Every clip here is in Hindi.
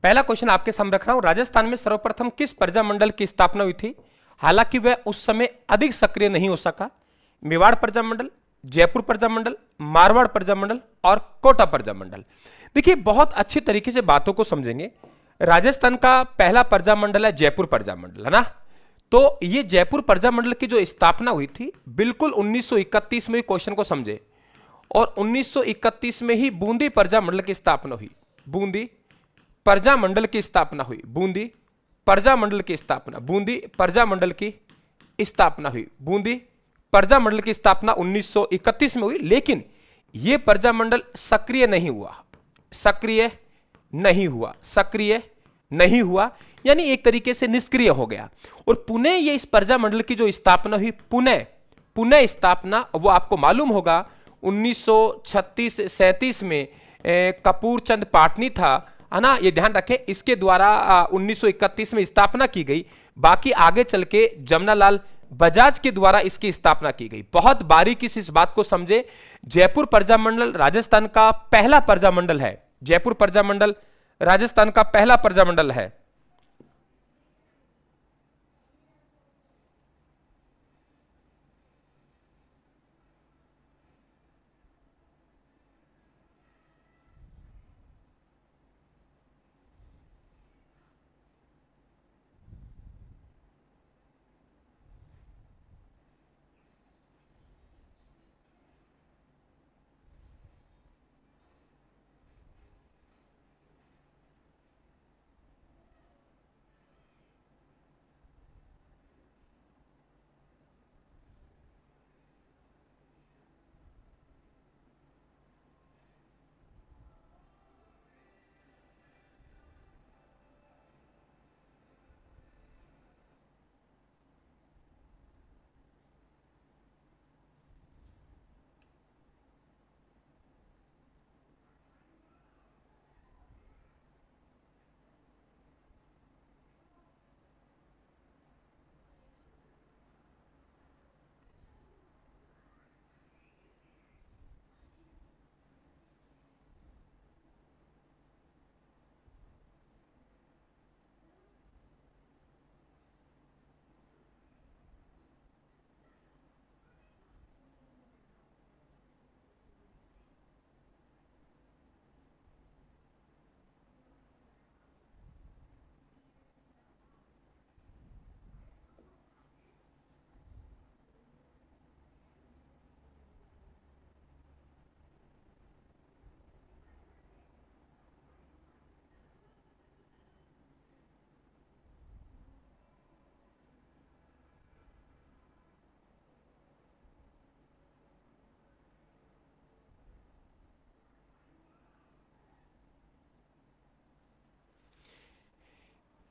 पहला क्वेश्चन आपके सामने रख रहा हूं, राजस्थान में सर्वप्रथम किस प्रजामंडल की स्थापना हुई थी? हालांकि वह उस समय अधिक सक्रिय नहीं हो सका। मेवाड़ प्रजामंडल, जयपुर प्रजामंडल, मारवाड़ प्रजामंडल और कोटा प्रजामंडल। देखिए बहुत अच्छी तरीके से बातों को समझेंगे। राजस्थान का पहला प्रजामंडल है जयपुर प्रजामंडल, है ना। तो ये जयपुर प्रजामंडल की जो स्थापना हुई थी बिल्कुल 1931 में, क्वेश्चन को समझे, और 1931 में ही बूंदी प्रजामंडल की स्थापना हुई। बूंदी प्रजामंडल की स्थापना हुई। बूंदी प्रजामंडल की स्थापना, बूंदी प्रजामंडल की स्थापना हुई। बूंदी प्रजामंडल की स्थापना 1931 में हुई, लेकिन यह प्रजामंडल सक्रिय नहीं हुआ। सक्रिय नहीं हुआ, सक्रिय नहीं हुआ, यानी एक तरीके से निष्क्रिय हो गया। और पुनः ये इस प्रजामंडल की जो स्थापना हुई, पुनः स्थापना, वो आपको मालूम होगा 1936-37 में कपूर चंद पाटनी था, है ना, ये ध्यान रखें। इसके द्वारा 1931 में स्थापना की गई। बाकी आगे चल के जमनालाल बजाज के द्वारा इसकी स्थापना की गई। बहुत बारीकी से इस बात को समझे। जयपुर प्रजामंडल राजस्थान का पहला प्रजामंडल है। जयपुर प्रजामंडल राजस्थान का पहला प्रजामंडल है।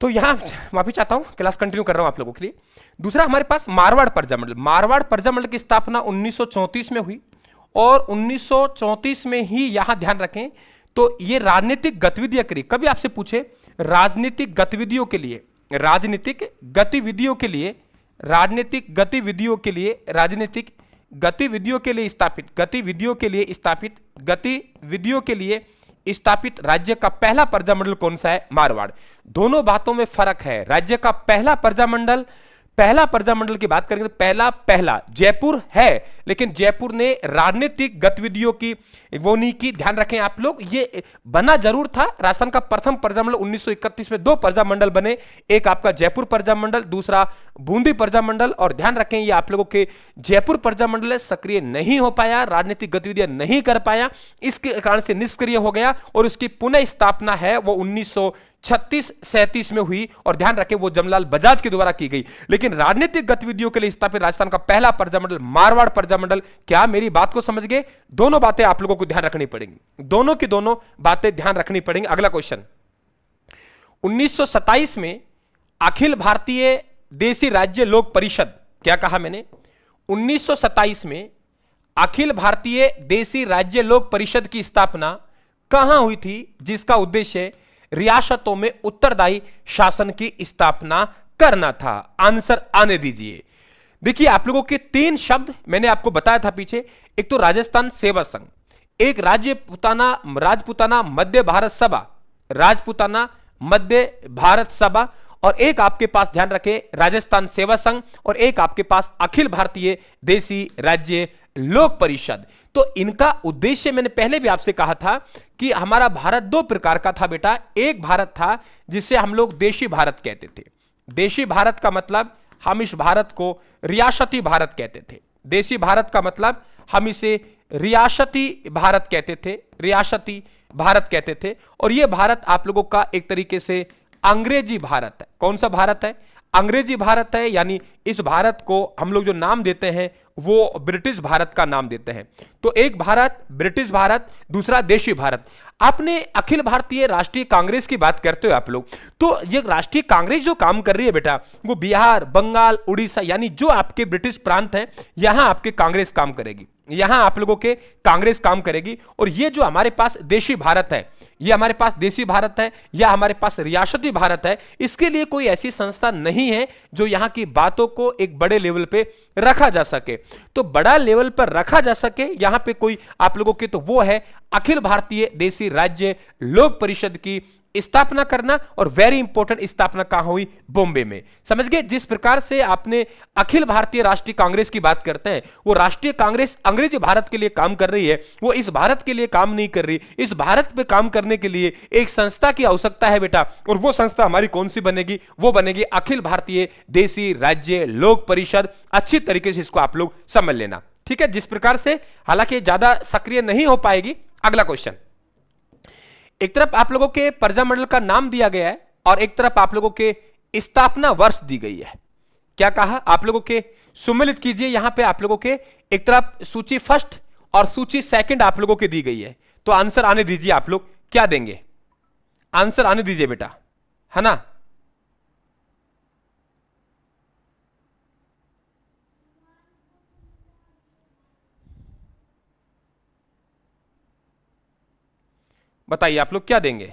तो यहां माफी चाहता हूं, क्लास कंटिन्यू कर रहा हूं आप लोगों के लिए। दूसरा हमारे पास मारवाड़ प्रजामंडल। मारवाड़ प्रजामंडल की स्थापना 1934 में हुई, और 1934 में ही यहां ध्यान रखें तो ये राजनीतिक गतिविधियां करी। कभी आपसे पूछे राजनीतिक गतिविधियों के लिए, राजनीतिक गतिविधियों के लिए, राजनीतिक गतिविधियों के लिए, राजनीतिक गतिविधियों के लिए स्थापित, गतिविधियों के लिए स्थापित, गतिविधियों के लिए स्थापित राज्य का पहला प्रजामंडल कौन सा है? मारवाड़। दोनों बातों में फर्क है। राज्य का पहला प्रजामंडल, पहला प्रजामंडल की बात करेंगे तो पहला जयपुर है, लेकिन जयपुर ने राजनीतिक गतिविधियों की वो नहीं की। ध्यान रखें आप लोग, ये बना जरूर था। राजस्थान का प्रथम प्रजामंडल 1931 में 2 प्रजामंडल बने, एक आपका जयपुर प्रजामंडल, दूसरा बूंदी प्रजामंडल। और ध्यान रखें ये आप लोगों के जयपुर प्रजामंडल सक्रिय नहीं हो पाया, राजनीतिक गतिविधियां नहीं कर पाया, इसके कारण से निष्क्रिय हो गया, और उसकी पुनः स्थापना है वो 1936-37 में हुई। और ध्यान रखें वो जमनालाल बजाज के द्वारा की गई। लेकिन राजनीतिक गतिविधियों के लिए स्थापित राजस्थान का पहला प्रजामंडल मारवाड़ प्रजामंडल। क्या मेरी बात को समझ गए? दोनों बातें आप लोगों को ध्यान रखनी पड़ेंगी, दोनों की दोनों बातें ध्यान रखनी पड़ेंगी। अगला क्वेश्चन, 1927 में अखिल भारतीय देशी राज्य लोक परिषद, क्या कहा मैंने? 1927 में अखिल भारतीय देशी राज्य लोक परिषद की स्थापना कहां हुई थी, जिसका उद्देश्य रियासतों में उत्तरदायी शासन की स्थापना करना था? आंसर आने दीजिए। देखिए आप लोगों के 3 शब्द मैंने आपको बताया था पीछे। एक तो राजस्थान सेवा संघ, एक राजपुताना मध्य भारत सभा, राजपुताना मध्य भारत सभा, और एक आपके पास ध्यान रखें राजस्थान सेवा संघ, और एक आपके पास अखिल भारतीय देशी राज्य लोक परिषद। तो इनका उद्देश्य मैंने पहले भी आपसे कहा था कि हमारा भारत दो प्रकार का था बेटा। एक भारत था जिसे हम लोग देशी भारत कहते थे। देशी भारत का मतलब हम इस भारत को रियासती भारत कहते थे। देशी भारत का मतलब हम इसे रियासती भारत कहते थे, रियासती भारत कहते थे। और यह भारत आप लोगों का एक तरीके से अंग्रेजी भारत है। कौन सा भारत है? अंग्रेजी भारत है। यानी इस भारत को हम लोग जो नाम देते हैं वो ब्रिटिश भारत का नाम देते हैं। तो एक भारत ब्रिटिश भारत, दूसरा देशी भारत। आपने अखिल भारतीय राष्ट्रीय कांग्रेस की बात करते हो आप लोग, तो ये राष्ट्रीय कांग्रेस जो काम कर रही है बेटा, वो बिहार, बंगाल, उड़ीसा, यानी जो आपके ब्रिटिश प्रांत हैं, यहां आपके कांग्रेस काम करेगी, यहां आप लोगों के कांग्रेस काम करेगी। और ये जो हमारे पास देशी भारत है, ये हमारे पास देशी भारत है या हमारे पास रियासती भारत है, इसके लिए कोई ऐसी संस्था नहीं है जो यहां की बातों को एक बड़े लेवल पे रखा जा सके। तो बड़ा लेवल पर रखा जा सके यहां पे कोई आप लोगों की, तो वो है अखिल भारतीय देशी राज्य लोक परिषद की स्थापना करना। और वेरी इंपॉर्टेंट, स्थापना कहां हुई? बॉम्बे में। समझ गए? जिस प्रकार से आपने अखिल भारतीय राष्ट्रीय कांग्रेस की बात करते हैं, वो राष्ट्रीय कांग्रेस अंग्रेजी भारत के लिए काम कर रही है, वो इस भारत के लिए काम नहीं कर रही। इस भारत पे काम करने के लिए एक संस्था की आवश्यकता है बेटा, और वो संस्था हमारी कौन सी बनेगी? वो बनेगी अखिल भारतीय देशी राज्य लोक परिषद। अच्छी तरीके से इसको आप लोग समझ लेना, ठीक है? जिस प्रकार से, हालांकि ज्यादा सक्रिय नहीं हो पाएगी। अगला क्वेश्चन, एक तरफ आप लोगों के प्रजामंडल का नाम दिया गया है और एक तरफ आप लोगों के स्थापना वर्ष दी गई है। क्या कहा? आप लोगों के सुमेलित कीजिए। यहां पे आप लोगों के एक तरफ सूची फर्स्ट और सूची सेकंड आप लोगों के दी गई है। तो आंसर आने दीजिए, आप लोग क्या देंगे? आंसर आने दीजिए बेटा, है ना? बताइए आप लोग क्या देंगे?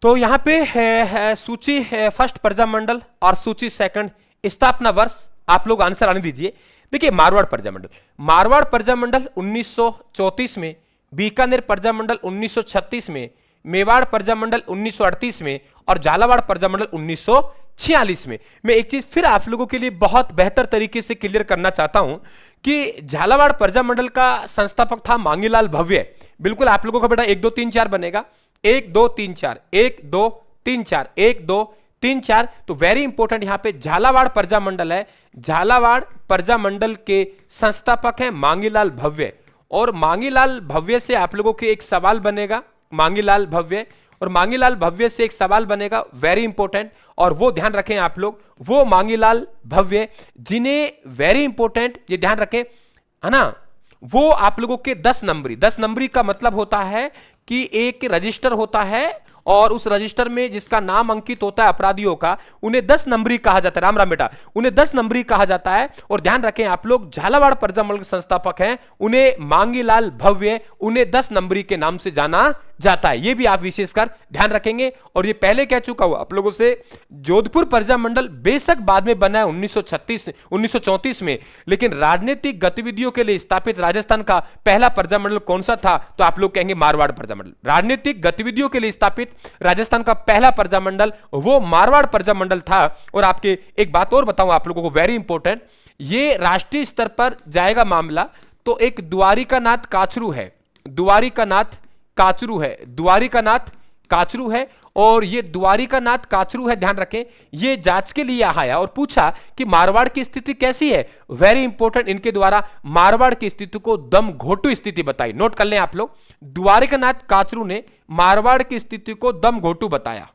तो यहां पे है सूची है फर्स्ट प्रजामंडल और सूची सेकंड स्थापना वर्ष। आप लोग आंसर आने दीजिए। देखिए, मारवाड़ प्रजामंडल, मारवाड़ प्रजामंडल 1934 में, बीकानेर प्रजामंडल 1936 में, मेवाड़ प्रजामंडल 1938 में और झालावाड़ प्रजामंडल 1946 में। मैं एक चीज फिर आप लोगों के लिए बहुत बेहतर तरीके से क्लियर करना चाहता हूं कि झालावाड़ प्रजामंडल का संस्थापक था मांगीलाल भव्य। बिल्कुल आप लोगों का बेटा 1 2 3 4 बनेगा, 1 2 3 4, 1 2 3 4, 1 2 3 4। तो वेरी इंपॉर्टेंट, यहां पे झालावाड़ प्रजामंडल है। झालावाड़ प्रजामंडल के संस्थापक है मांगीलाल भव्य। और मांगीलाल भव्य से आप लोगों के एक सवाल बनेगा, मांगीलाल भव्य, और मांगीलाल भव्य से एक सवाल बनेगा वेरी इंपॉर्टेंट, और वो ध्यान रखें आप लोग, वो मांगीलाल भव्य जिन्हें वेरी इंपॉर्टेंट ये ध्यान रखें, है ना, वो आप लोगों के 10 नंबरी, 10 नंबरी का मतलब होता है कि एक रजिस्टर होता है और उस रजिस्टर में जिसका नाम अंकित होता है अपराधियों का, उन्हें 10 नंबरी कहा जाता है। राम राम बेटा, उन्हें 10 नंबरी कहा जाता है। और ध्यान रखें आप लोग, झालावाड़ प्रजामंडल के संस्थापक हैं, उन्हें मांगीलाल भव्य, उन्हें 10 नंबरी के नाम से जाना जाता है। ये भी आप विशेषकर ध्यान रखेंगे। और ये पहले कह चुका हूं आप लोगों से, जोधपुर प्रजामंडल बेशक बाद में बना है 1934 में, लेकिन राजनीतिक गतिविधियों के लिए स्थापित राजस्थान का पहला प्रजामंडल कौन सा था? तो आप लोग कहेंगे मारवाड़ प्रजामंडल। राजनीतिक गतिविधियों के लिए स्थापित राजस्थान का पहला प्रजामंडल वो मारवाड़ प्रजामंडल था। और आपके एक बात और बताऊं आप लोगों को, वेरी इंपॉर्टेंट, ये राष्ट्रीय स्तर पर जाएगा मामला, तो एक द्वारिकानाथ काचरू है, द्वारिकानाथ काचरू है, द्वारिकानाथ काचरू है। और ये द्वारिकानाथ काचरू है, ध्यान रखें, ये जांच के लिए आया और पूछा कि मारवाड़ की स्थिति कैसी है। वेरी इंपॉर्टेंट, इनके द्वारा मारवाड़ की स्थिति को दम घोटू स्थिति बताई। नोट कर लें आप लोग, द्वारिकानाथ काचरू ने मारवाड़ की स्थिति को दम घोटू बताया,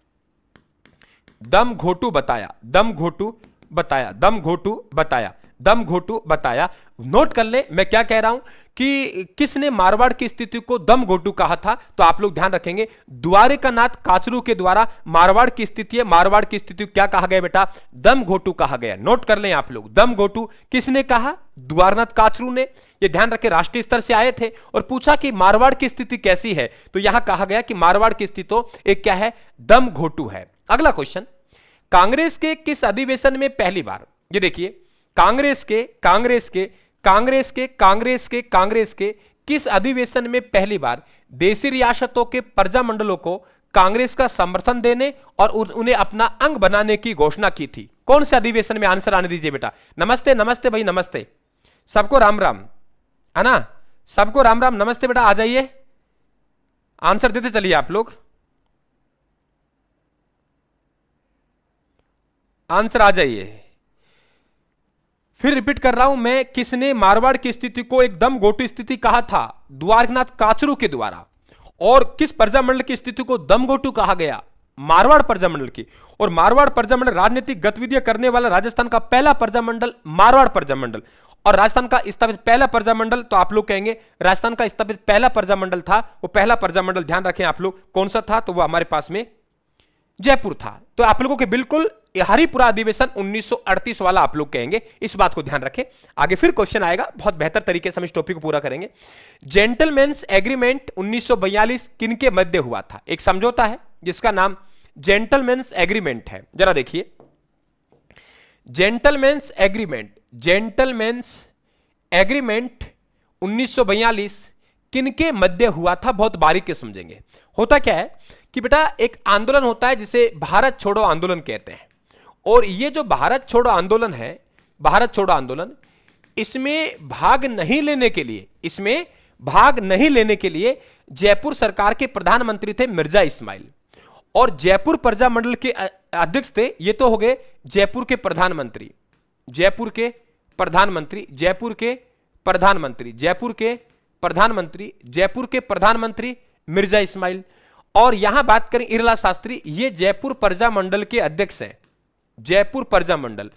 दम घोटू बताया, दम घोटू बताया, दम घोटू बताया, दम घोटू बताया। नोट कर ले मैं क्या कह रहा हूं कि किसने मारवाड़ की स्थिति को दम घोटू कहा था। तो आप लोग ध्यान रखेंगे, द्वारिकानाथ काचरू के द्वारा मारवाड़ की स्थिति है, मारवाड़ की स्थिति क्या कहा गया बेटा? दम घोटू कहा गया। नोट कर लें आप लोग, दम घोटू किसने कहा? द्वारनाथ काचरू ने। ये ध्यान रखें, राष्ट्रीय स्तर से आए थे और पूछा कि मारवाड़ की स्थिति कैसी है, तो यहां कहा गया कि मारवाड़ की स्थिति तो एक क्या है? दम घोटू है। अगला क्वेश्चन, कांग्रेस के किस अधिवेशन में पहली बार, ये देखिए, कांग्रेस के किस अधिवेशन में पहली बार देशी रियासतों के प्रजामंडलों को कांग्रेस का समर्थन देने और उन्हें अपना अंग बनाने की घोषणा की थी? कौन से अधिवेशन में? आंसर आने दीजिए बेटा। नमस्ते नमस्ते भाई, नमस्ते, सबको राम राम, है ना, सबको राम राम, नमस्ते बेटा, आ जाइए, आंसर देते चलिए आप लोग, आंसर आ जाइए। फिर रिपीट कर रहा हूं मैं, किसने मारवाड़ की स्थिति को एकदम गोटी स्थिति कहा था? द्वारकानाथ काचरू के द्वारा। और किस प्रजामंडल की स्थिति को दमगोटू कहा गया? मारवाड़ प्रजामंडल की। और मारवाड़ प्रजामंडल राजनीतिक गतिविधियां करने वाला राजस्थान का पहला प्रजामंडल मारवाड़ प्रजामंडल। और राजस्थान का स्थापित पहला प्रजामंडल, तो आप लोग कहेंगे राजस्थान का स्थापित पहला प्रजामंडल था, वो पहला प्रजामंडल ध्यान रखें आप लोग कौन सा था, तो वो हमारे पास में जयपुर था। तो आप लोगों के बिल्कुल हरिपुरा अधिवेशन 1938 वाला आप लोग कहेंगे, इस बात को ध्यान रखें। आगे फिर क्वेश्चन आएगा, बहुत बेहतर तरीके से हम इस टॉपिक को पूरा करेंगे। जेंटलमैन्स एग्रीमेंट 1942 किनके मध्य हुआ था? एक समझौता है जिसका नाम जेंटलमैन्स एग्रीमेंट है, जरा देखिए। जेंटलमैन्स एग्रीमेंट, जेंटलमैन्स एग्रीमेंट 1942 किनके मध्य हुआ था? बहुत बारीकी से समझेंगे। होता क्या है कि बेटा एक आंदोलन होता है जिसे भारत छोड़ो आंदोलन कहते हैं, और ये जो भारत छोड़ो आंदोलन है, भारत छोड़ो आंदोलन, इसमें भाग नहीं लेने के लिए, इसमें भाग नहीं लेने के लिए जयपुर सरकार के प्रधानमंत्री थे मिर्जा इस्माइल, और जयपुर प्रजामंडल के अध्यक्ष थे, ये तो हो गए जयपुर के प्रधानमंत्री, जयपुर के प्रधानमंत्री, जयपुर के प्रधानमंत्री, जयपुर के प्रधानमंत्री, जयपुर के प्रधानमंत्री मिर्जा इस्माइल। और यहां बात करें इरला शास्त्री, ये जयपुर प्रजामंडल के अध्यक्ष हैं, जयपुर प्रजामंडल।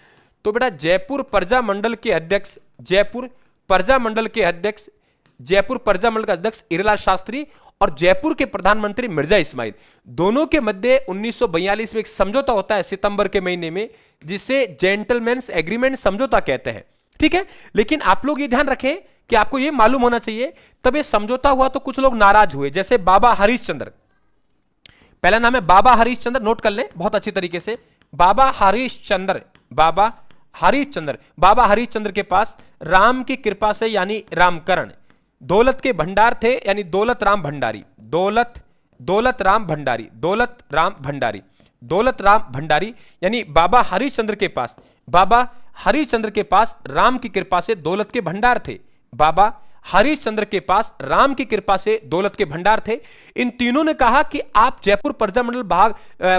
तो बेटा जयपुर प्रजामंडल के अध्यक्ष, जयपुर प्रजामंडल के अध्यक्ष, जयपुर प्रजामंडल का अध्यक्ष इरला शास्त्री, और जयपुर के प्रधानमंत्री मिर्जा इस्माइल, दोनों के मध्य 1942 में एक समझौता होता है सितंबर के महीने में, जिसे जेंटलमैन्स एग्रीमेंट समझौता कहते हैं, ठीक है। लेकिन आप लोग ये ध्यान रखें कि आपको ये मालूम होना चाहिए, तब ये समझौता हुआ तो कुछ लोग नाराज हुए, जैसे बाबा हरीशचंद्र, पहला नाम है बाबा हरीशचंद्र, नोट कर लें बहुत अच्छी तरीके से, बाबा हरीशचंद्र, बाबा हरीशचंद्र। बाबा हरीशचंद्र के पास राम की कृपा से यानी रामकरण, दौलत के भंडार थे यानी दौलत राम भंडारी, दौलत राम भंडारी, दौलत राम भंडारी, दौलत राम भंडारी, यानी बाबा हरीशचंद्र के पास, बाबा हरीशचंद्र के पास राम की कृपा से दौलत के भंडार थे, बाबा हरीशचंद्र के पास राम की कृपा से दौलत के भंडार थे। इन तीनों ने कहा कि आप जयपुर प्रजामंडल भाग,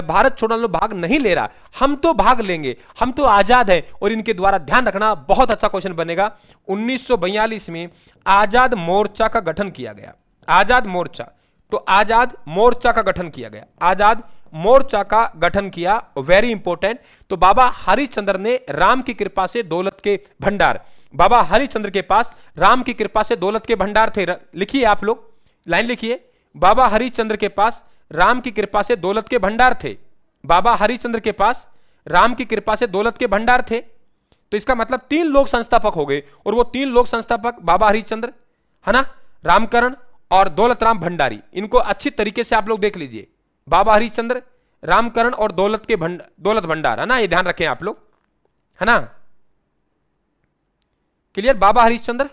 भारत छोड़ो आंदोलन भाग नहीं ले रहा, हम तो भाग लेंगे, हम तो आजाद हैं। और इनके द्वारा ध्यान रखना, बहुत अच्छा क्वेश्चन बनेगा, 1942 में आजाद मोर्चा का गठन किया गया, आजाद मोर्चा, तो आजाद मोर्चा का गठन किया गया, आजाद मोर्चा का गठन किया, वेरी इंपॉर्टेंट। तो बाबा हरिश्चंद्र ने राम की कृपा से दौलत के भंडार, बाबा हरिश्चंद्र के पास राम की कृपा से दौलत के भंडार थे, लिखिए आप लोग, लाइन लिखिए, बाबा हरिश्चंद्र के पास राम की कृपा से दौलत के भंडार थे, बाबा हरिश्चंद्र के पास राम की कृपा से दौलत के भंडार थे। तो इसका मतलब 3 लोग संस्थापक हो गए, और वो 3 लोग संस्थापक बाबा हरिश्चंद्र, है ना, रामकरण और दौलत राम भंडारी। इनको अच्छी तरीके से आप लोग देख लीजिए, बाबा हरिश्चंद्र, रामकरण और दौलत भंडार, है ना, ये ध्यान रखें आप लोग, है ना, क्लियर। बाबा हरिश्चंद्र,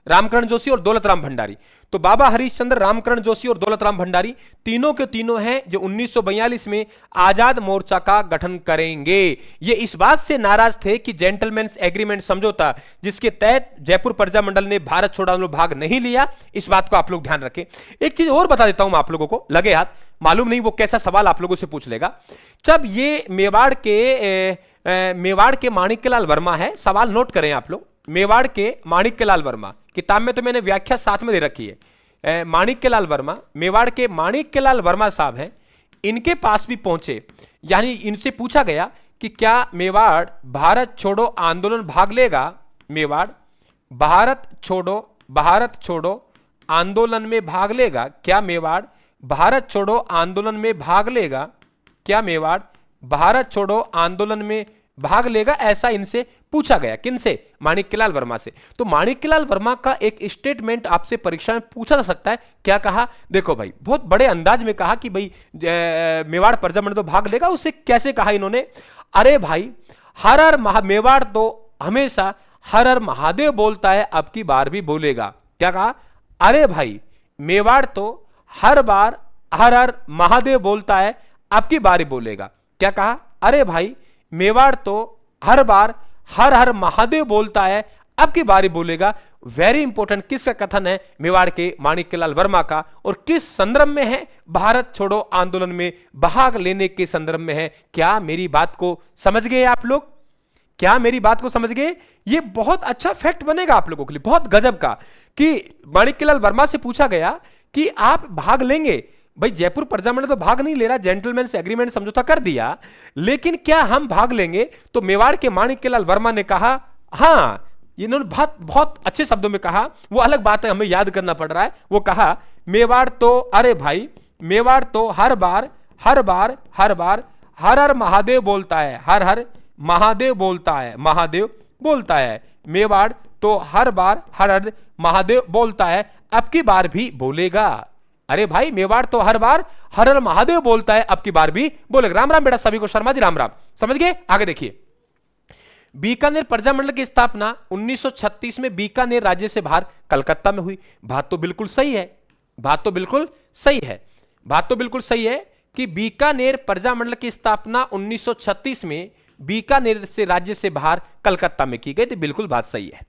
रामकरण जोशी और दौलत राम भंडारी। तो बाबा हरिश्चंद्र, रामकरण जोशी और दौलत राम भंडारी तीनों के तीनों हैं जो 1942 में आजाद मोर्चा का गठन करेंगे। ये इस बात से नाराज थे कि जेंटलमैन्स एग्रीमेंट समझौता जिसके तहत जयपुर प्रजामंडल ने भारत छोड़ो आंदोलन भाग नहीं लिया, इस बात को आप लोग ध्यान रखें। एक चीज और बता देता हूं मैं आप लोगों को, लगे हाथ, मालूम नहीं वो कैसा सवाल आप लोगों से पूछ लेगा। जब ये मेवाड़ के माणिक्यलाल वर्मा है, सवाल नोट करें आप लोग, मेवाड़ के माणिक्यलाल वर्मा, किताब में तो मैंने व्याख्या साथ में दे रखी है, माणिक्यलाल वर्मा, मेवाड़ के माणिक्यलाल वर्मा साहब हैं, इनके पास भी पहुंचे, यानी इनसे पूछा गया कि क्या मेवाड़ भारत छोड़ो आंदोलन भाग लेगा, मेवाड़ भारत छोड़ो आंदोलन में भाग लेगा, क्या मेवाड़ भारत छोड़ो आंदोलन में भाग लेगा, क्या मेवाड़ भारत छोड़ो आंदोलन में भाग लेगा, ऐसा इनसे पूछा गया। किनसे? माणिक्यलाल वर्मा से। तो माणिक्यलाल वर्मा का एक स्टेटमेंट आपसे परीक्षा में पूछा जा सकता है, क्या कहा? देखो भाई, बहुत बड़े अंदाज में कहा कि भाई मेवाड़ प्रजामंडल तो भाग लेगा। उसे कैसे कहा इन्होंने? अरे भाई, हर हर मेवाड़ तो हमेशा हर हर महादेव बोलता है, अब की बार भी बोलेगा। क्या कहा? अरे भाई मेवाड़ तो हर बार हर हर महादेव बोलता है, अब की बारी बोलेगा। क्या कहा? अरे भाई मेवाड़ तो हर बार हर हर महादेव बोलता है, अब की बारी बोलेगा। वेरी इंपॉर्टेंट किसका कथन है? मेवाड़ के माणिक्यलाल वर्मा का। और किस संदर्भ में है? भारत छोड़ो आंदोलन में भाग लेने के संदर्भ में है। क्या मेरी बात को समझ गए आप लोग? क्या मेरी बात को समझ गए? ये बहुत अच्छा फैक्ट बनेगा आप लोगों के लिए, बहुत गजब का, कि माणिक्यलाल वर्मा से पूछा गया कि आप भाग लेंगे? भाई जयपुर प्रजामंडल तो भाग नहीं ले रहा, जेंटलमैन से एग्रीमेंट समझौता कर दिया, लेकिन क्या हम भाग लेंगे? तो मेवाड़ के माणिक्यलाल वर्मा ने कहा हां। इन्होंने बहुत बहुत अच्छे शब्दों में कहा, वो अलग बात है, हमें याद करना पड़ रहा है। वो कहा मेवाड़ तो, अरे भाई मेवाड़ तो हर बार हर बार हर बार हर हर महादेव बोलता है, हर हर महादेव बोलता है, महादेव बोलता है। मेवाड़ तो हर बार हर हर महादेव बोलता है, अब की बार भी बोलेगा। अरे भाई मेवाड़ तो हर बार हर हर महादेव बोलता है, अब की बार भी बोलेगा। राम राम बेटा सभी को, शर्मा जी राम राम। समझ गए? आगे देखिए, बीकानेर प्रजामंडल की स्थापना 1936 में बीकानेर राज्य से बाहर कलकत्ता में हुई। बात तो बिल्कुल सही है, बात तो बिल्कुल सही है, बात तो बिल्कुल सही है कि बीकानेर प्रजामंडल की स्थापना 1936 में बीकानेर से राज्य से बाहर कलकत्ता में की गई थी। बिल्कुल बात सही है।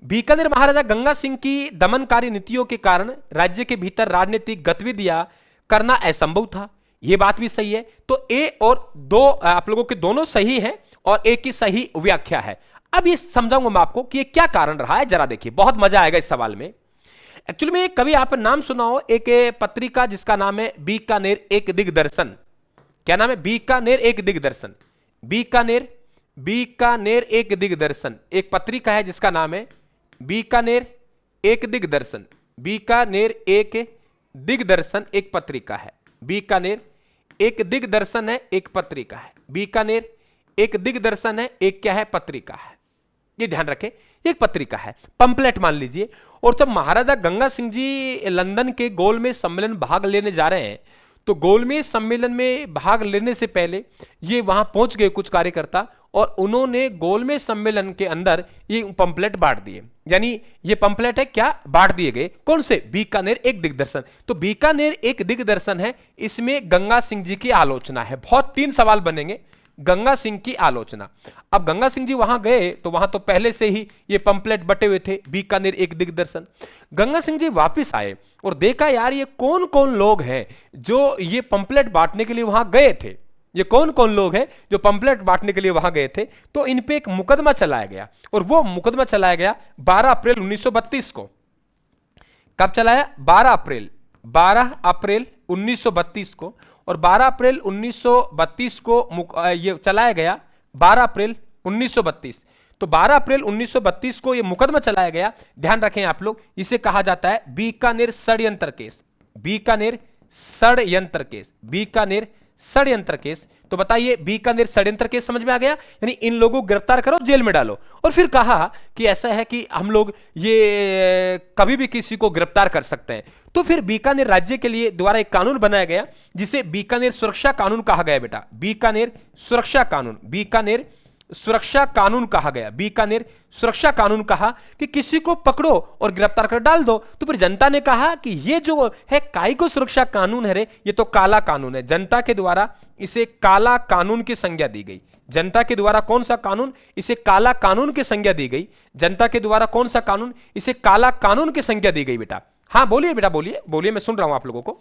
बीकानेर महाराजा गंगा सिंह की दमनकारी नीतियों के कारण राज्य के भीतर राजनीतिक गतिविधियां करना असंभव था। यह बात भी सही है। तो ए और दो आप लोगों के दोनों सही है और एक की सही व्याख्या है। अब ये समझाऊंगा मैं आपको कि ये क्या कारण रहा है, जरा देखिए, बहुत मजा आएगा इस सवाल में। एक्चुअली में कभी आपने नाम सुना हो एक पत्रिका जिसका नाम है बीकानेर एक दिग्दर्शन। क्या नाम है? बीकानेर एक दिग्दर्शन। बीकानेर बीकानेर एक दिग्दर्शन एक पत्रिका है जिसका नाम है बीकानेर एक दिग्दर्शन। बीकानेर एक दिग्दर्शन एक पत्रिका है। बीकानेर एक दिग्दर्शन है, एक पत्रिका है। बीकानेर एक दिग्दर्शन है, एक क्या है? पत्रिका है। ये ध्यान रखें, एक पत्रिका है, पंपलेट मान लीजिए। और जब महाराजा गंगा सिंह जी लंदन के गोलमेज सम्मेलन भाग लेने जा रहे हैं, तो गोलमेज सम्मेलन में भाग लेने से पहले ये वहां पहुंच गए कुछ कार्यकर्ता, और उन्होंने गोलमेज सम्मेलन के अंदर ये पंपलेट बांट दिए। यानी ये पंपलेट है क्या? बांट दिए गए। कौन से? बीकानेर एक दिग्दर्शन। तो बीकानेर एक दिग्दर्शन है, इसमें गंगा सिंह जी की आलोचना है। बहुत 3 सवाल बनेंगे। गंगा सिंह की आलोचना। अब गंगा सिंह जी वहां गए तो वहां तो पहले से ही ये पंपलेट बटे हुए थे, बीकानेर एक दिग्दर्शन। गंगा सिंह जी वापस आए और देखा यार ये कौन कौन लोग हैं जो ये पंपलेट बांटने के लिए वहां गए थे, ये कौन कौन लोग हैं जो पंपलेट बांटने के लिए वहां गए थे। तो इन पे एक मुकदमा चलाया गया, और वो मुकदमा चलाया गया 12 अप्रैल 1932 को। कब चलाया? 12 अप्रैल 1932 को। और 12 अप्रैल 1932 को ये चलाया गया, 12 अप्रैल 1932। तो 12 अप्रैल 1932 को ये मुकदमा चलाया गया। ध्यान रखें आप लोग, इसे कहा जाता है बीकानेर षड्यंत्र केस। बीकानेर षड्यंत्र केस, बीकानेर षड्यंत्र केस। तो बताइए, बीकानेर षड्यंत्र केस समझ में आ गया? यानी इन लोगों को गिरफ्तार करो, जेल में डालो। और फिर कहा कि ऐसा है कि हम लोग ये कभी भी किसी को गिरफ्तार कर सकते हैं। तो फिर बीकानेर राज्य के लिए द्वारा एक कानून बनाया गया जिसे बीकानेर सुरक्षा कानून कहा गया। बेटा बीकानेर सुरक्षा कानून, बीकानेर सुरक्षा कानून कहा गया। बीकानेर सुरक्षा कानून कहा कि किसी को पकड़ो और गिरफ्तार कर डाल दो। तो फिर जनता ने कहा कि ये जो है काय को सुरक्षा कानून है रे, ये तो काला कानून है। जनता के द्वारा इसे काला कानून की संज्ञा दी गई। जनता के द्वारा कौन सा कानून? इसे काला कानून की संज्ञा दी गई। जनता के द्वारा कौन सा कानून? इसे काला कानून की संज्ञा दी गई। बेटा हाँ बोलिए, बेटा बोलिए बोलिए, मैं सुन रहा हूं आप लोगों को।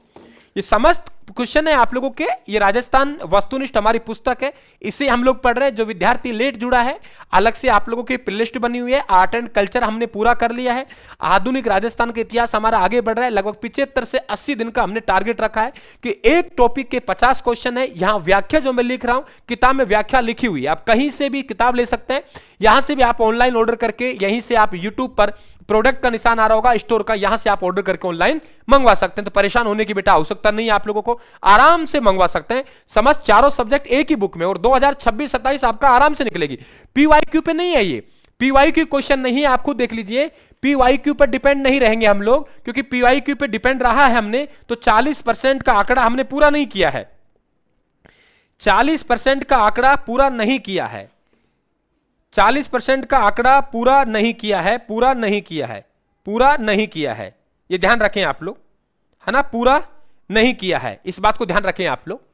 ये समस्त क्वेश्चन है आप लोगों के। ये राजस्थान वस्तुनिष्ठ हमारी पुस्तक है, इसे हम लोग पढ़ रहे हैं। जो विद्यार्थी लेट जुड़ा है, अलग से आप लोगों की प्लेलिस्ट बनी हुई है। आर्ट एंड कल्चर हमने पूरा कर लिया है। आधुनिक राजस्थान का इतिहास हमारा आगे बढ़ रहा है। लगभग 75 से 80 दिन का हमने टारगेट रखा है कि एक टॉपिक के 50 क्वेश्चन है। यहां व्याख्या जो मैं लिख रहा हूं, किताब में व्याख्या लिखी हुई है, आप कहीं से भी किताब ले सकते हैं। यहां से भी आप ऑनलाइन ऑर्डर करके, यहीं से आप यूट्यूब पर प्रोडक्ट का निशान आ रहा होगा स्टोर का, यहां से आप ऑर्डर करके ऑनलाइन मंगवा सकते हैं। तो परेशान होने की बेटा आवश्यकता नहीं है, आप लोगों को आराम से मंगवा सकते हैं। समस्त चारों सब्जेक्ट एक ही बुक में, और 2026-27 आपका आराम से निकलेगी। पीवाईक्यू पे नहीं है ये, पीवाईक्यू क्वेश्चन नहीं है, आप खुद देख लीजिए। पीवाईक्यू पर डिपेंड नहीं रहेंगे हम लोग, क्योंकि पीवाईक्यू पे डिपेंड रहा है हमने तो 40% का आंकड़ा हमने पूरा नहीं किया है। 40% का आंकड़ा पूरा नहीं किया है। 40% का आंकड़ा पूरा नहीं किया है, पूरा नहीं किया है, पूरा नहीं किया है, ये ध्यान रखें आप लोग, है ना, पूरा नहीं किया है, इस बात को ध्यान रखें आप लोग।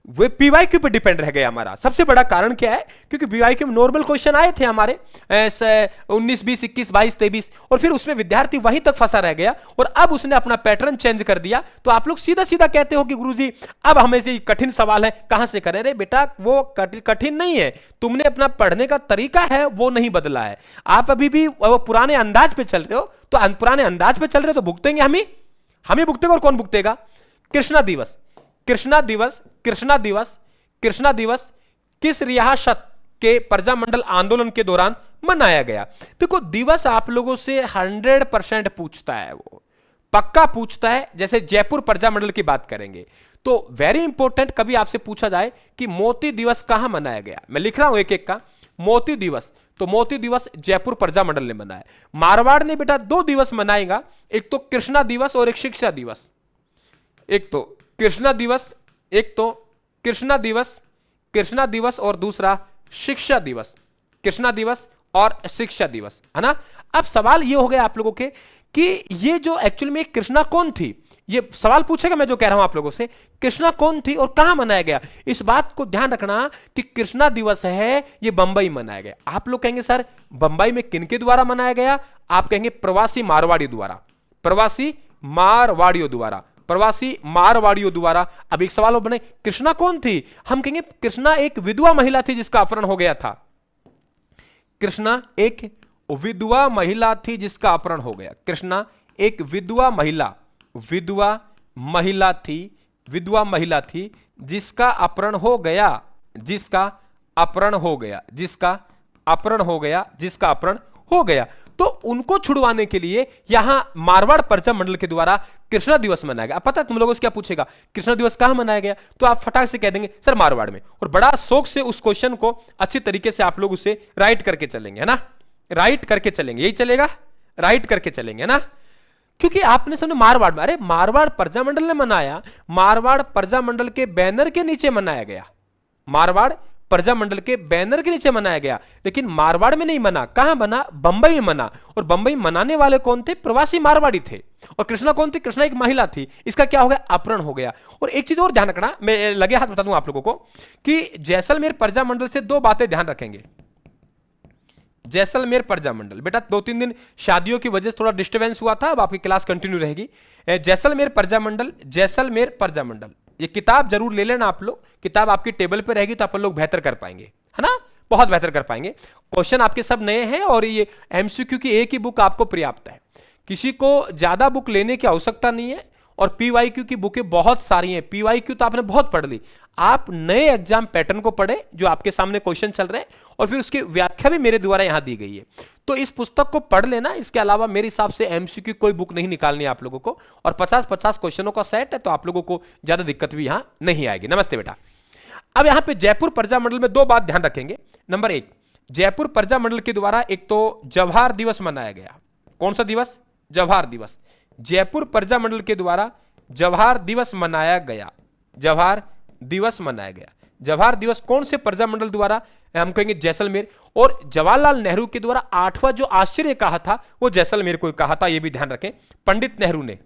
वे पीवाईक्यू पे डिपेंड रह गया हमारा। सबसे बड़ा कारण क्या है, क्योंकि पीवाईक्यू में नॉर्मल क्वेश्चन आए थे हमारे 19 20 21 22 23, और फिर उसमें विद्यार्थी वहीं तक फंसा रह गया, और अब उसने अपना पैटर्न चेंज कर दिया। तो आप लोग सीधा सीधा कहते हो कि गुरुजी अब हमें से कठिन सवाल है, कहां से करें? अरे बेटा वो कठिन नहीं है, तुमने अपना पढ़ने का तरीका है वो नहीं बदला है। आप अभी भी वो पुराने अंदाज पे चल रहे हो, तो पुराने अंदाज पे चल रहे हो तो भुगतेंगे हमें भुगतेगा, और कौन भुगतेगा? कृष्णा दिवस, कृष्णा दिवस, कृष्णा दिवस, कृष्णा दिवस किस रियासत के प्रजामंडल आंदोलन के दौरान मनाया गया? देखो दिवस आप लोगों से 100% पूछता है, वो पक्का पूछता है। जैसे जयपुर प्रजामंडल की बात करेंगे तो वेरी इंपॉर्टेंट, कभी आपसे पूछा जाए कि मोती दिवस कहां मनाया गया, मैं लिख रहा हूं एक एक का। मोती दिवस, तो मोती दिवस जयपुर प्रजामंडल ने मनाया। मारवाड़ ने बेटा 2 दिवस मनाएगा, एक तो कृष्णा दिवस और एक शिक्षा दिवस। एक तो कृष्णा दिवस, एक तो कृष्णा दिवस, कृष्णा दिवस, और दूसरा शिक्षा दिवस, कृष्णा दिवस और शिक्षा दिवस, है ना। अब सवाल ये हो गया आप लोगों के कि ये जो एक्चुअली में कृष्णा कौन थी, ये सवाल पूछेगा मैं जो कह रहा हूं आप लोगों से, कृष्णा कौन थी और कहां मनाया गया? इस बात को ध्यान रखना कि कृष्णा दिवस है ये बंबई मनाया गया। आप लोग कहेंगे सर बंबई में किनके द्वारा मनाया गया? आप कहेंगे प्रवासी मारवाड़ी द्वारा, प्रवासी मारवाड़ियों द्वारा, प्रवासी मारवाड़ियों द्वारा। अब एक सवाल बने कृष्णा कौन थी? हम कहेंगे कृष्णा एक विधवा महिला थी जिसका अपहरण हो गया था। कृष्णा एक विधवा महिला थी जिसका अपहरण हो गया। कृष्णा एक विधवा महिला, विधवा महिला थी, विधवा महिला थी जिसका अपहरण हो गया, जिसका अपहरण हो गया, जिसका अपहरण हो गया, जिसका अपहरण हो गया। तो उनको छुड़वाने के लिए यहां मारवाड़ प्रजा मंडल के द्वारा कृष्णा दिवस मनाया गया। अब पता है तुम लोगों से क्या पूछेगा, कृष्णा दिवस कहां मनाया गया? तो आप फटाक से कह देंगे सर मारवाड़ में, और बड़ा शौक से उस क्वेश्चन को अच्छी तरीके से आप लोग उसे राइट करके चलेंगे, है ना, राइट करके चलेंगे, यही चलेगा, राइट करके चलेंगे, है ना। क्योंकि आपने समझे मारवाड़ में, अरे मारवाड़ प्रजामंडल ने मनाया, मारवाड़ प्रजामंडल के बैनर के नीचे मनाया गया, मारवाड़ प्रजामंडल के बैनर के नीचे मनाया गया, लेकिन मारवाड़ में नहीं मना। कहां बना? बंबई में मना। और बंबई मनाने वाले कौन थे? प्रवासी मारवाड़ी थे। और कृष्णा कौन थी? कृष्णा एक महिला थी। इसका क्या हो गया? अपहरण हो गया। और एक चीज और ध्यान रखना, मैं लगे हाथ बता दूं आप लोगों को कि जैसलमेर प्रजामंडल से 2 बातें ध्यान रखेंगे। जैसलमेर प्रजामंडल, बेटा 2-3 दिन शादियों की वजह से थोड़ा डिस्टर्बेंस हुआ था, अब आपकी क्लास कंटिन्यू रहेगी। जैसलमेर प्रजामंडल, जैसलमेर प्रजामंडल, ये किताब जरूर ले लेना आप लोग, किताब आपकी टेबल पे रहेगी तो अपन लोग बेहतर कर पाएंगे, है ना, बहुत बेहतर कर पाएंगे। क्वेश्चन आपके सब नए हैं और ये एमसीक्यू की एक ही बुक आपको पर्याप्त है, किसी को ज्यादा बुक लेने की आवश्यकता नहीं है। और पीवाईक्यू की बुकें बहुत सारी हैं, पीवाईक्यू तो आपने बहुत पढ़ ली, आप नए एग्जाम पैटर्न को पढ़े जो आपके सामने क्वेश्चन चल रहे हैं, और फिर उसकी व्याख्या भी मेरे द्वारा यहां दी गई है, तो इस पुस्तक को पढ़ लेना। इसके अलावा मेरे हिसाब से एमसीक्यू कोई बुक नहीं निकालनी है आप लोगों को, और 50-50 क्वेश्चनों का सेट है, तो आप लोगों को ज्यादा दिक्कत भी यहां नहीं आएगी। नमस्ते बेटा। अब यहां पे जयपुर प्रजामंडल में 2 बात ध्यान रखेंगे। नंबर 1, जयपुर प्रजामंडल के द्वारा एक तो जवाहर दिवस मनाया गया। कौन सा दिवस? जवाहर दिवस। जयपुर प्रजामंडल के द्वारा जवाहर दिवस मनाया गया, जवाहर दिवस मनाया गया। जवाहर दिवस कौन से प्रजामंडल द्वारा? हम कहेंगे जैसलमेर। और जवाहरलाल नेहरू के द्वारा 8वां जो आश्चर्य कहा था वो जैसलमेर को कहा था, यह भी ध्यान रखें। पंडित नेहरू ने,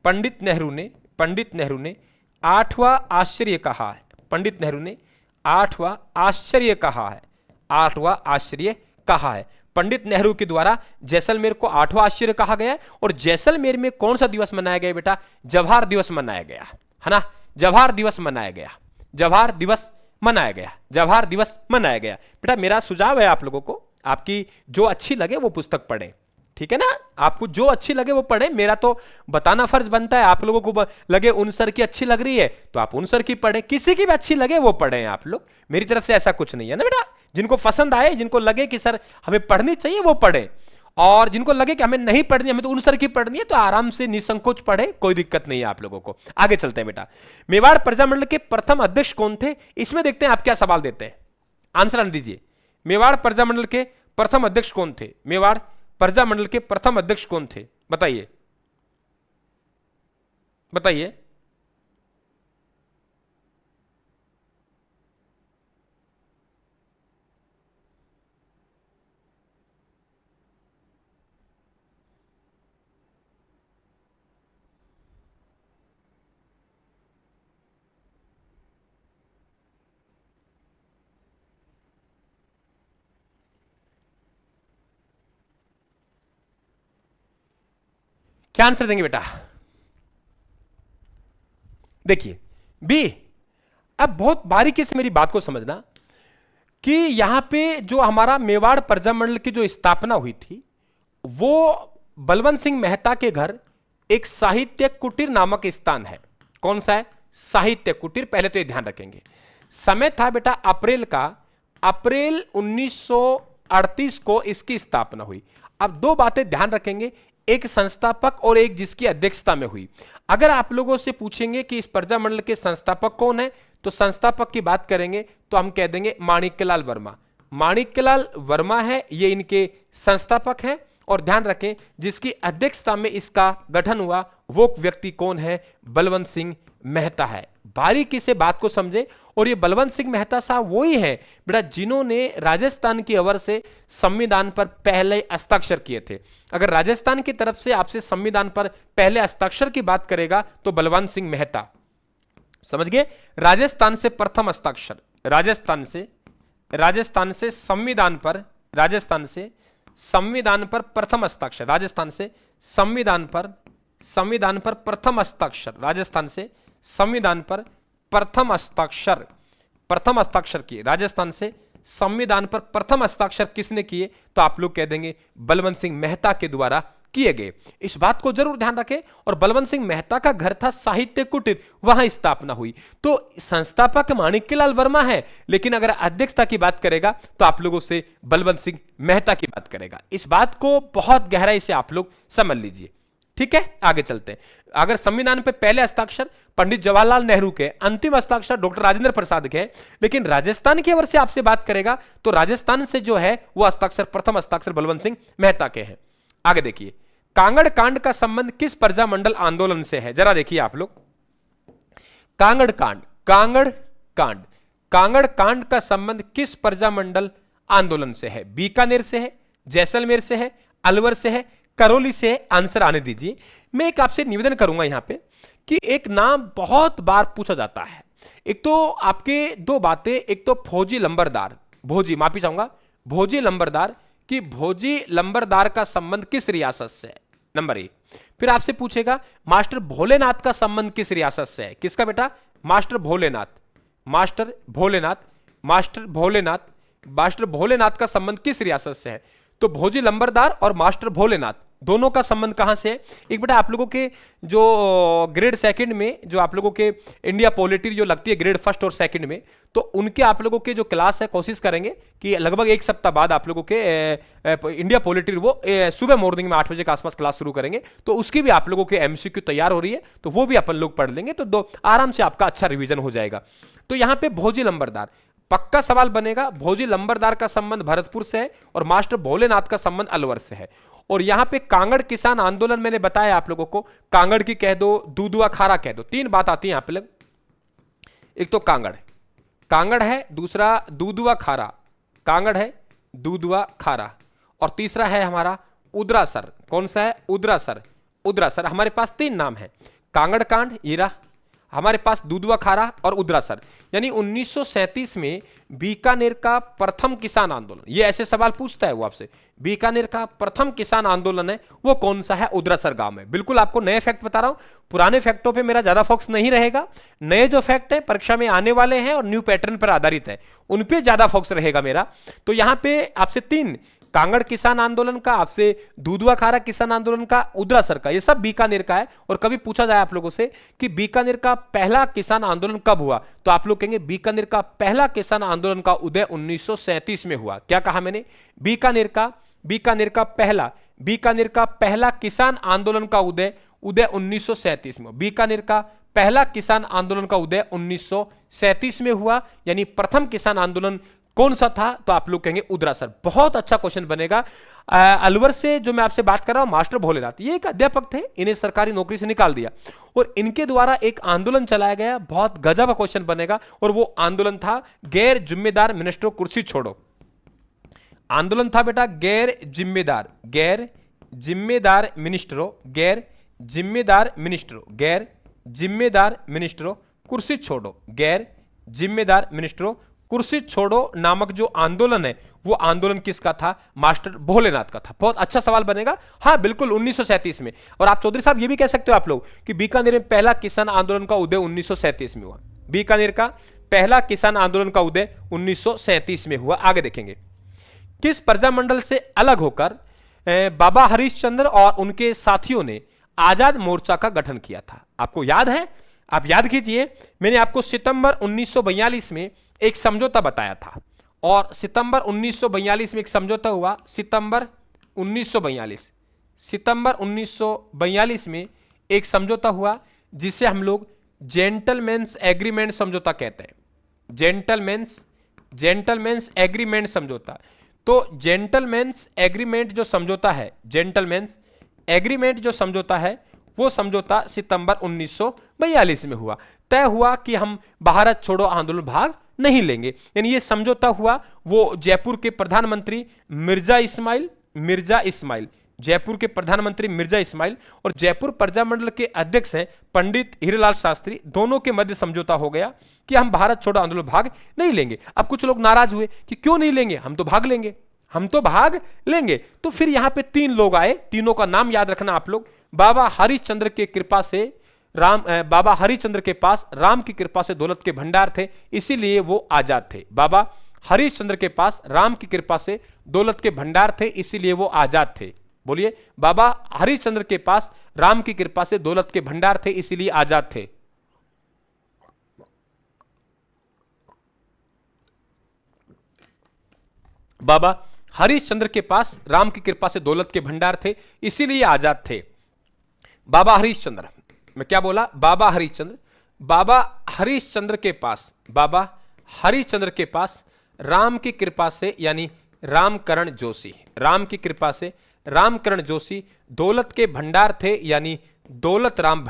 पंडित नेहरू ने, पंडित नेहरू ने 8वां आश्चर्य कहा है, पंडित नेहरू ने 8वां आश्चर्य कहा है, 8वां आश्चर्य कहा है। पंडित नेहरू के द्वारा जैसलमेर को 8वां आश्चर्य कहा गया है। और जैसलमेर में कौन सा दिवस मनाया गया बेटा? जवाहर दिवस मनाया गया, है ना, जवाहर दिवस मनाया गया, जवाहर दिवस मनाया गया, जवाहर दिवस मनाया गया। बेटा मेरा सुझाव है आप लोगों को, आपकी जो अच्छी लगे वो पुस्तक पढ़ें, ठीक है ना, आपको जो अच्छी लगे वो पढ़ें। मेरा तो बताना फर्ज बनता है, आप लोगों को लगे उन सर की अच्छी लग रही है तो आप उन सर की पढ़ें, किसी की भी अच्छी लगे वो पढ़ें आप लोग। मेरी तरफ से ऐसा कुछ नहीं है ना बेटा, जिनको पसंद आए, जिनको लगे कि सर हमें पढ़नी चाहिए वो पढ़ें, और जिनको लगे कि हमें नहीं पढ़नी, हमें तो उन सर की पढ़नी है, तो आराम से निसंकोच पढ़े, कोई दिक्कत नहीं है आप लोगों को। आगे चलते हैं बेटा। मेवाड़ प्रजामंडल के प्रथम अध्यक्ष कौन थे? इसमें देखते हैं आप क्या सवाल देते हैं, आंसर आने दीजिए। मेवाड़ प्रजामंडल के प्रथम अध्यक्ष कौन थे? मेवाड़ प्रजामंडल के प्रथम अध्यक्ष कौन थे? बताइए, बताइए। क्या आंसर देंगे बेटा? देखिए बी। अब बहुत बारीकी से मेरी बात को समझना कि यहां पे जो हमारा मेवाड़ प्रजामंडल की जो स्थापना हुई थी वो बलवंत सिंह मेहता के घर एक साहित्य कुटीर नामक स्थान है। कौन सा है? साहित्य कुटीर। पहले तो ये ध्यान रखेंगे। समय था बेटा अप्रैल 1938 को इसकी स्थापना हुई। अब दो बातें ध्यान रखेंगे, एक संस्थापक और एक जिसकी अध्यक्षता में हुई। अगर आप लोगों से पूछेंगे कि इस प्रजामंडल के संस्थापक कौन है, तो संस्थापक की बात करेंगे तो हम कह देंगे माणिक्यलाल वर्मा। माणिक्यलाल वर्मा है, ये इनके संस्थापक हैं। और ध्यान रखें जिसकी अध्यक्षता में इसका गठन हुआ वो व्यक्ति कौन है? बलवंत सिंह मेहता है। बारीकी से बात को समझें। और ये बलवंत सिंह मेहता साहब वही है बेटा जिन्होंने राजस्थान की ओर से संविधान पर पहले हस्ताक्षर किए थे। अगर राजस्थान की तरफ से आपसे संविधान पर पहले हस्ताक्षर की बात करेगा तो बलवंत सिंह मेहता, समझ गए? राजस्थान से प्रथम हस्ताक्षर, राजस्थान से संविधान पर प्रथम हस्ताक्षर, राजस्थान से संविधान पर प्रथम हस्ताक्षर, राजस्थान से संविधान पर प्रथम हस्ताक्षर किए। राजस्थान से संविधान पर प्रथम हस्ताक्षर किसने किए? तो आप लोग कह देंगे बलवंत सिंह मेहता के द्वारा किए गए। इस बात को जरूर ध्यान रखें। और बलवंत सिंह मेहता का घर था साहित्य कुटीर, वहां स्थापना हुई। तो संस्थापक माणिक्यलाल वर्मा है, लेकिन अगर अध्यक्षता की बात करेगा तो आप लोगों से बलवंत सिंह मेहता की बात करेगा। इस बात को बहुत गहराई से आप लोग समझ लीजिए, ठीक है? आगे चलते हैं। अगर संविधान पे पहले हस्ताक्षर पंडित जवाहरलाल नेहरू के, अंतिम हस्ताक्षर डॉक्टर राजेंद्र प्रसाद के, लेकिन राजस्थान की ओर से आपसे बात करेगा तो राजस्थान से जो है वो हस्ताक्षर, प्रथम हस्ताक्षर बलवंत सिंह मेहता के हैं। आगे देखिए, कांगड़ कांड का संबंध किस प्रजामंडल आंदोलन से है? जरा देखिए आप लोग। कांगड़ कांड का संबंध किस प्रजामंडल आंदोलन से है? बीकानेर से है, जैसलमेर से है, अलवर से है, करौली से है? आंसर आने दीजिए। मैं एक आपसे निवेदन करूंगा यहां पे कि एक नाम बहुत बार पूछा जाता है। एक तो आपके दो बातें, एक तो भोजी लंबरदार, माफी चाहूंगा, भोजी लंबरदार कि भोजी लंबरदार का संबंध किस रियासत से है? नंबर 1। फिर आपसे पूछेगा मास्टर भोलेनाथ का संबंध किस रियासत से है? किसका बेटा? मास्टर भोलेनाथ का संबंध किस रियासत से है? तो भोजी लंबरदार और मास्टर भोलेनाथ दोनों का संबंध कहां से है? एक बेटा आप लोगों के जो ग्रेड सेकंड में जो आप लोगों के इंडिया पॉलिटी जो लगती है ग्रेड फर्स्ट और सेकंड में, तो उनके आप लोगों के जो क्लास है कोशिश करेंगे कि लगभग एक सप्ताह बाद आप लोगों के इंडिया पॉलिटी वो सुबह मॉर्निंग में 8 बजे के आसपास क्लास शुरू करेंगे। तो उसकी भी आप लोगों के एमसीक्यू तैयार हो रही है, तो वो भी अपन लोग पढ़ लेंगे, तो आराम से आपका अच्छा रिविजन हो जाएगा। तो यहां पे भोजी लंबरदार पक्का सवाल बनेगा। भोजी लंबरदार का संबंध भरतपुर से है और मास्टर भोलेनाथ का संबंध अलवर से है। और यहां पे कांगड़ किसान आंदोलन मैंने बताया आप लोगों को, कांगड़ की कह दो, दूधुआ खारा कह दो, 3 बात आती है यहां पे लग। एक तो कांगड़ है, दूसरा दूधुआ खारा, कांगड़ है, दूधुआ खारा, और तीसरा है हमारा उदरासर। कौन सा है? उदरासर। हमारे पास 3 नाम है, कांगड़ कांड, ईरा, हमारे पास दूधुआ खारा और उदरासर। यानी 1937 में बीकानेर का प्रथम किसान आंदोलन, ये ऐसे सवाल पूछता है वो आपसे, बीकानेर का प्रथम किसान आंदोलन है वो कौन सा है? उदरासर गांव में। बिल्कुल आपको नए फैक्ट बता रहा हूं, पुराने फैक्टों पे मेरा ज्यादा फोकस नहीं रहेगा। नए जो फैक्ट है परीक्षा में आने वाले हैं और न्यू पैटर्न पर आधारित है, उन पे ज्यादा फोकस रहेगा मेरा। तो यहां पे आपसे 3, कांगड़ किसान आंदोलन का, आपसे दूधुआ खारा किसान आंदोलन का, उदरासर का, ये सब बीकानेर का है। और कभी पूछा जाए आप लोगों से कि बीकानेर का पहला किसान आंदोलन कब हुआ, तो आप लोग कहेंगे बीकानेर का पहला किसान आंदोलन का उदय 1937 में हुआ। क्या कहा मैंने? बीकानेर का पहला किसान आंदोलन का उदय 1937 में। बीकानेर का पहला किसान आंदोलन का उदय 1937 में हुआ। यानी प्रथम किसान आंदोलन कौन सा था? तो आप लोग कहेंगे उदरासर। बहुत अच्छा क्वेश्चन बनेगा। अलवर से जो मैं आपसे बात कर रहा हूं मास्टर भोलेनाथ, ये एक अध्यापक थे, इन्हें सरकारी नौकरी से निकाल दिया और इनके द्वारा एक आंदोलन चलाया गया, बहुत गजब का क्वेश्चन बनेगा। और वो आंदोलन था गैर जिम्मेदार मिनिस्टरों कुर्सी छोड़ो। आंदोलन था बेटा गैर जिम्मेदार मिनिस्टरों कुर्सी छोड़ो, गैर जिम्मेदार मिनिस्टरों कुर्सी छोड़ो नामक जो आंदोलन है वो आंदोलन किसका था? मास्टर भोलेनाथ का था। बहुत अच्छा सवाल बनेगा। हाँ बिल्कुल 1937 में। और आप चौधरी साहब ये भी कह सकते हो आप लोग कि बीकानेर में पहला किसान आंदोलन का उदय 1937 में हुआ। बीकानेर का पहला किसान आंदोलन का उदय 1937 में हुआ। आगे देखेंगे, किस प्रजामंडल से अलग होकर बाबा हरिश्चंद्र और उनके साथियों ने आजाद मोर्चा का गठन किया था? आपको याद है? आप याद कीजिए, मैंने आपको सितंबर 1942 में एक समझौता बताया था, और सितंबर 1942 में एक समझौता हुआ। सितंबर 1942 में एक समझौता हुआ जिसे हम लोग जेंटलमैन्स एग्रीमेंट समझौता कहते हैं। जेंटलमैन्स एग्रीमेंट समझौता। तो जेंटलमैन्स एग्रीमेंट जो समझौता है, जेंटलमैन्स एग्रीमेंट जो समझौता है, वो समझौता सितंबर 1942 में हुआ। तय हुआ कि हम भारत छोड़ो आंदोलन भाग नहीं लेंगे। यानी ये समझौता हुआ वो जयपुर के प्रधानमंत्री मिर्जा इस्माइल, जयपुर के प्रधानमंत्री मिर्जा इस्माइल और जयपुर प्रजामंडल के अध्यक्ष हैं पंडित हीरालाल शास्त्री, दोनों के मध्य समझौता हो गया कि हम भारत छोड़ो आंदोलन भाग नहीं लेंगे। अब कुछ लोग नाराज हुए कि क्यों नहीं लेंगे, हम तो भाग लेंगे। तो फिर यहां पे 3 लोग आए, तीनों का नाम याद रखना आप लोग। बाबा हरिश्चंद्र के कृपा से बाबा हरिश्चंद्र के पास राम की कृपा से दौलत के भंडार थे, इसीलिए वो आजाद थे। बाबा हरिश्चंद्र के पास राम की कृपा से दौलत के भंडार थे, इसीलिए वो आजाद थे। बोलिए, बाबा हरिश्चंद्र के पास राम की कृपा से दौलत के भंडार थे, इसीलिए आजाद थे। बाबा हरिश्चंद्र के पास राम की कृपा से दौलत के भंडार थे, इसीलिए आजाद थे। बाबा हरिश्चंद्र, मैं क्या बोला? बाबा हरिश्चंद्र के पास राम की कृपा से, यानी रामकरण जोशी दौलत के भंडार थे, यानी दौलत राम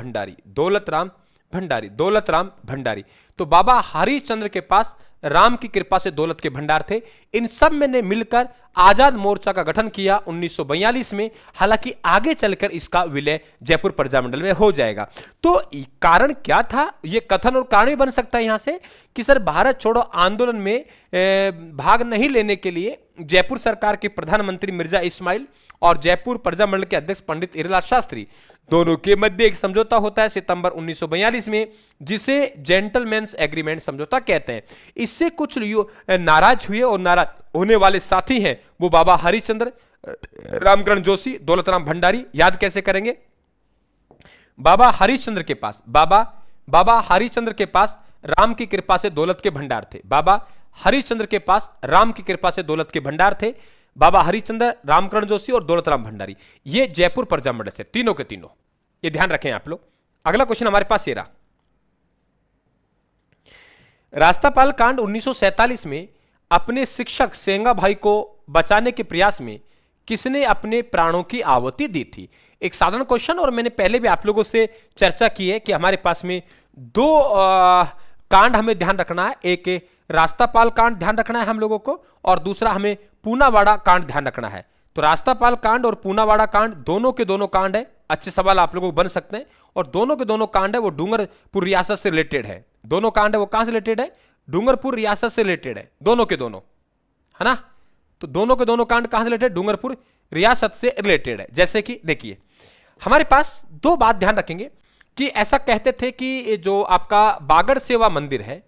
भंडारी। तो बाबा हरिश्चंद्र के पास राम की कृपा से दौलत के भंडार थे। इन सब में ने मिलकर आजाद मोर्चा का गठन किया 1942 में। हालांकि आगे चलकर इसका विलय जयपुर प्रजामंडल में हो जाएगा। तो कारण क्या था? यह कथन और कारण भी बन सकता है यहां से कि सर भारत छोड़ो आंदोलन में भाग नहीं लेने के लिए जयपुर सरकार के प्रधानमंत्री मिर्जा इस्माइल और जयपुर प्रजामंडल के अध्यक्ष पंडित हीरालाल शास्त्री, दोनों के मध्य एक समझौता होता है सितंबर 1942 में, जिसे जेंटलमैन्स एग्रीमेंट समझौता कहते हैं। इससे कुछ नाराज हुए और नाराज होने वाले साथी हैं वो बाबा हरिश्चंद्र, रामकरण जोशी, दौलत राम भंडारी। याद कैसे करेंगे? बाबा हरिश्चंद्र के पास राम की कृपा से दौलत के भंडार थे। बाबा हरिश्चंद्र के पास राम की कृपा से दौलत के भंडार थे। बाबा हरिश्चंद्र, रामकरण जोशी और दौलत राम भंडारी, ये जयपुर प्रजामंडल से तीनों के तीनों। ये ध्यान रखें आप लोग। अगला क्वेश्चन हमारे पास ये रहा, रास्तापाल कांड 1947 में अपने शिक्षक सेंगा भाई को बचाने के प्रयास में किसने अपने प्राणों की आहुति दी थी? एक साधारण क्वेश्चन, और मैंने पहले भी आप लोगों से चर्चा की है कि हमारे पास में 2 कांड हमें ध्यान रखना है। एक रास्तापाल कांड ध्यान रखना है हम लोगों को, और दूसरा हमें पूनावाड़ा कांड ध्यान रखना है। तो रास्तापाल कांड और पूनावाड़ा कांड दोनों के दोनों कांड है। अच्छे सवाल आप लोगों को बन सकते हैं। और दोनों के दोनों कांड है वो डूंगरपुर रियासत से रिलेटेड है। दोनों कांड है वो कहां से रिलेटेड है? डूंगरपुर रियासत से रिलेटेड है, दोनों के दोनों, है ना। तो दोनों के दोनों कांड कहां से रिलेटेड? डूंगरपुर रियासत से रिलेटेड है। जैसे कि देखिए, हमारे पास 2 बात ध्यान रखेंगे कि ऐसा कहते थे कि जो आपका बागड़ सेवा मंदिर है,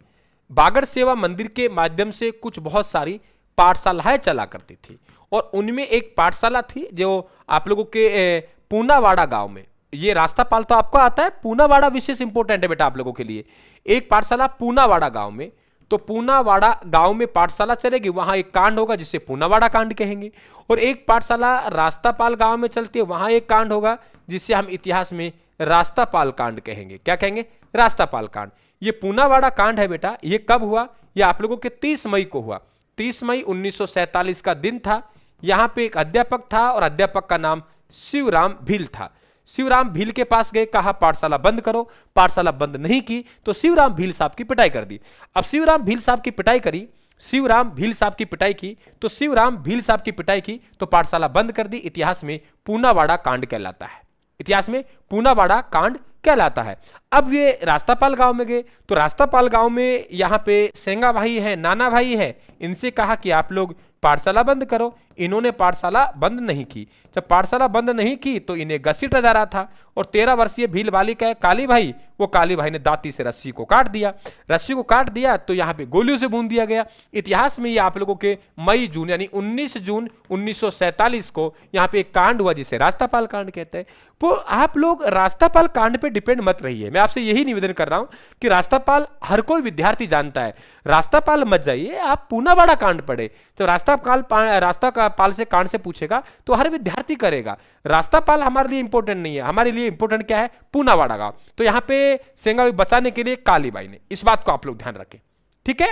बागड़ सेवा मंदिर के माध्यम से कुछ बहुत सारी पाठशालाएं चला करती थी, और उनमें एक पाठशाला थी जो आप लोगों के पूनावाड़ा गांव में, ये रास्तापाल तो आपको आता है, पूनावाड़ा विशेष इंपॉर्टेंट है बेटा आप लोगों के लिए। एक पाठशाला पूनावाड़ा गांव में, तो पूनावाड़ा गांव में पाठशाला चलेगी, वहां एक कांड होगा जिसे पूनावाड़ा कांड कहेंगे। और एक पाठशाला रास्तापाल गांव में चलती है, वहां एक कांड होगा जिसे हम इतिहास में रास्तापाल कांड कहेंगे। क्या कहेंगे? रास्तापाल कांड। ये पूनावाड़ा कांड है बेटा, ये कब हुआ? ये आप लोगों के 30 मई को हुआ। 30 मई 1947 का दिन था। यहां पे एक अध्यापक था और अध्यापक का नाम शिवराम भील था। शिवराम भील के पास गए, कहा पाठशाला बंद करो। पाठशाला बंद नहीं की तो शिवराम भील साहब की पिटाई कर दी। अब शिवराम भील साहब की पिटाई करी, शिवराम भील साहब की पिटाई की, तो शिवराम भील साहब की पिटाई की तो पाठशाला बंद कर दी। इतिहास में पूनावाड़ा कांड कहलाता है। इतिहास में पूनावाड़ा कांड कहलाता है। अब ये रास्तापाल गांव में गए तो रास्तापाल गांव में यहाँ पे सेंगा भाई है, नाना भाई है, इनसे कहा कि आप लोग पाठशाला बंद करो। इन्होंने पाठशाला बंद नहीं की। जब पाठशाला बंद नहीं की तो इन्हें घसीटा जा रहा था और 13 वर्षीय भील बालिका है काली भाई, वो काली भाई ने दांती से रस्सी को काट दिया। रस्सी को काट दिया तो यहाँ पे गोलियों से भून दिया गया। इतिहास में ये आप लोगों के मई जून यानी 19 जून 1947 को यहाँ पे एक कांड हुआ जिसे रास्तापाल कांड कहते हैं। तो आप लोग रास्तापाल कांड पे डिपेंड मत रहिए। मैं आपसे यही निवेदन कर रहा हूं कि रास्तापाल हर कोई विद्यार्थी जानता है, रास्तापाल मत जाइए, आप पूनावाड़ा कांड पढ़े। तो रास्तापाल से कांड से पूछेगा तो हर विद्यार्थी करेगा। रास्तापाल हमारे लिए इंपॉर्टेंट नहीं है, हमारे लिए इंपॉर्टेंट क्या है, पूनावाड़ा गांव। तो यहां पे सेंगा भाई बचाने के लिए काली बाई ने, इस बात को आप लोग ध्यान रखें, ठीक है।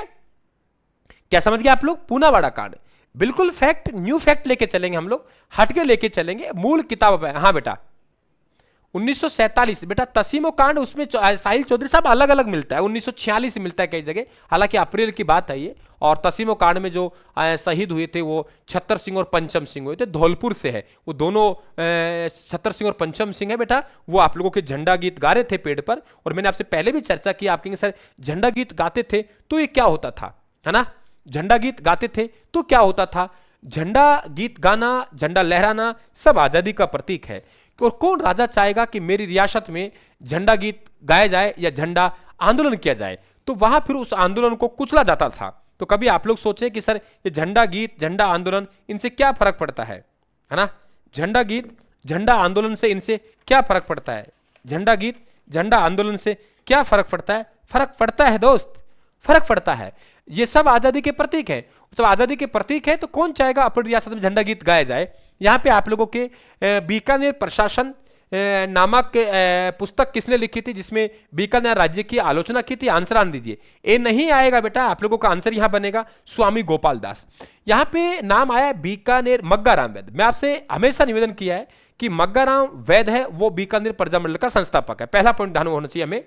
क्या समझ गए आप लोग? पूनावाड़ा कांड बिल्कुल फैक्ट, न्यू फैक्ट लेके चलेंगे हम लोग, हटके लेके चलेंगे, मूल किताब है। हाँ बेटा 1947 बेटा तसीमो कांड, उसमें साहिल चौधरी साहब अलग अलग मिलता है, 1946 मिलता है कई जगह, हालांकि अप्रैल की बात है ये। और तसीमो कांड में जो शहीद हुए थे वो छत्तर सिंह और पंचम सिंह हुए थे, धौलपुर से है वो दोनों। छत्तर सिंह और पंचम सिंह है बेटा, वो आप लोगों के झंडा गीत गा रहे थे पेड़ पर। और मैंने आपसे पहले भी चर्चा की, आप कहेंगे सर झंडा गीत गाते थे तो ये क्या होता था, है ना? झंडा गीत गाते थे तो क्या होता था? झंडा गीत गाना, झंडा लहराना सब आजादी का प्रतीक है। और कौन राजा चाहेगा कि मेरी रियासत में झंडा गीत गाया जाए या झंडा आंदोलन किया जाए? तो वहां फिर उस आंदोलन को कुचला जाता था। तो कभी आप लोग सोचे कि सर ये झंडा गीत, झंडा आंदोलन, इनसे क्या फर्क पड़ता है ना? झंडा गीत, झंडा आंदोलन से इनसे क्या फर्क पड़ता है? झंडा गीत, झंडा आंदोलन से क्या फर्क पड़ता है? फर्क पड़ता है दोस्त, फर्क पड़ता है। ये सब आजादी के प्रतीक है। तो आजादी के प्रतीक है तो कौन चाहेगा अपनी रियासत में झंडा गीत गाया जाए? यहाँ पे आप लोगों के बीकानेर प्रशासन नामक पुस्तक किसने लिखी थी जिसमें बीकानेर राज्य की आलोचना की थी? आंसर आन दीजिए। ए नहीं आएगा बेटा, आप लोगों का आंसर यहां बनेगा स्वामी गोपाल दास। यहां पे नाम आया बीकानेर मग्गाराम वैद। मैं आपसे हमेशा निवेदन किया है कि मग्गाराम वैद है वो बीकानेर प्रजा मंडल का संस्थापक है। पहला पॉइंट ध्यान होना चाहिए हमें,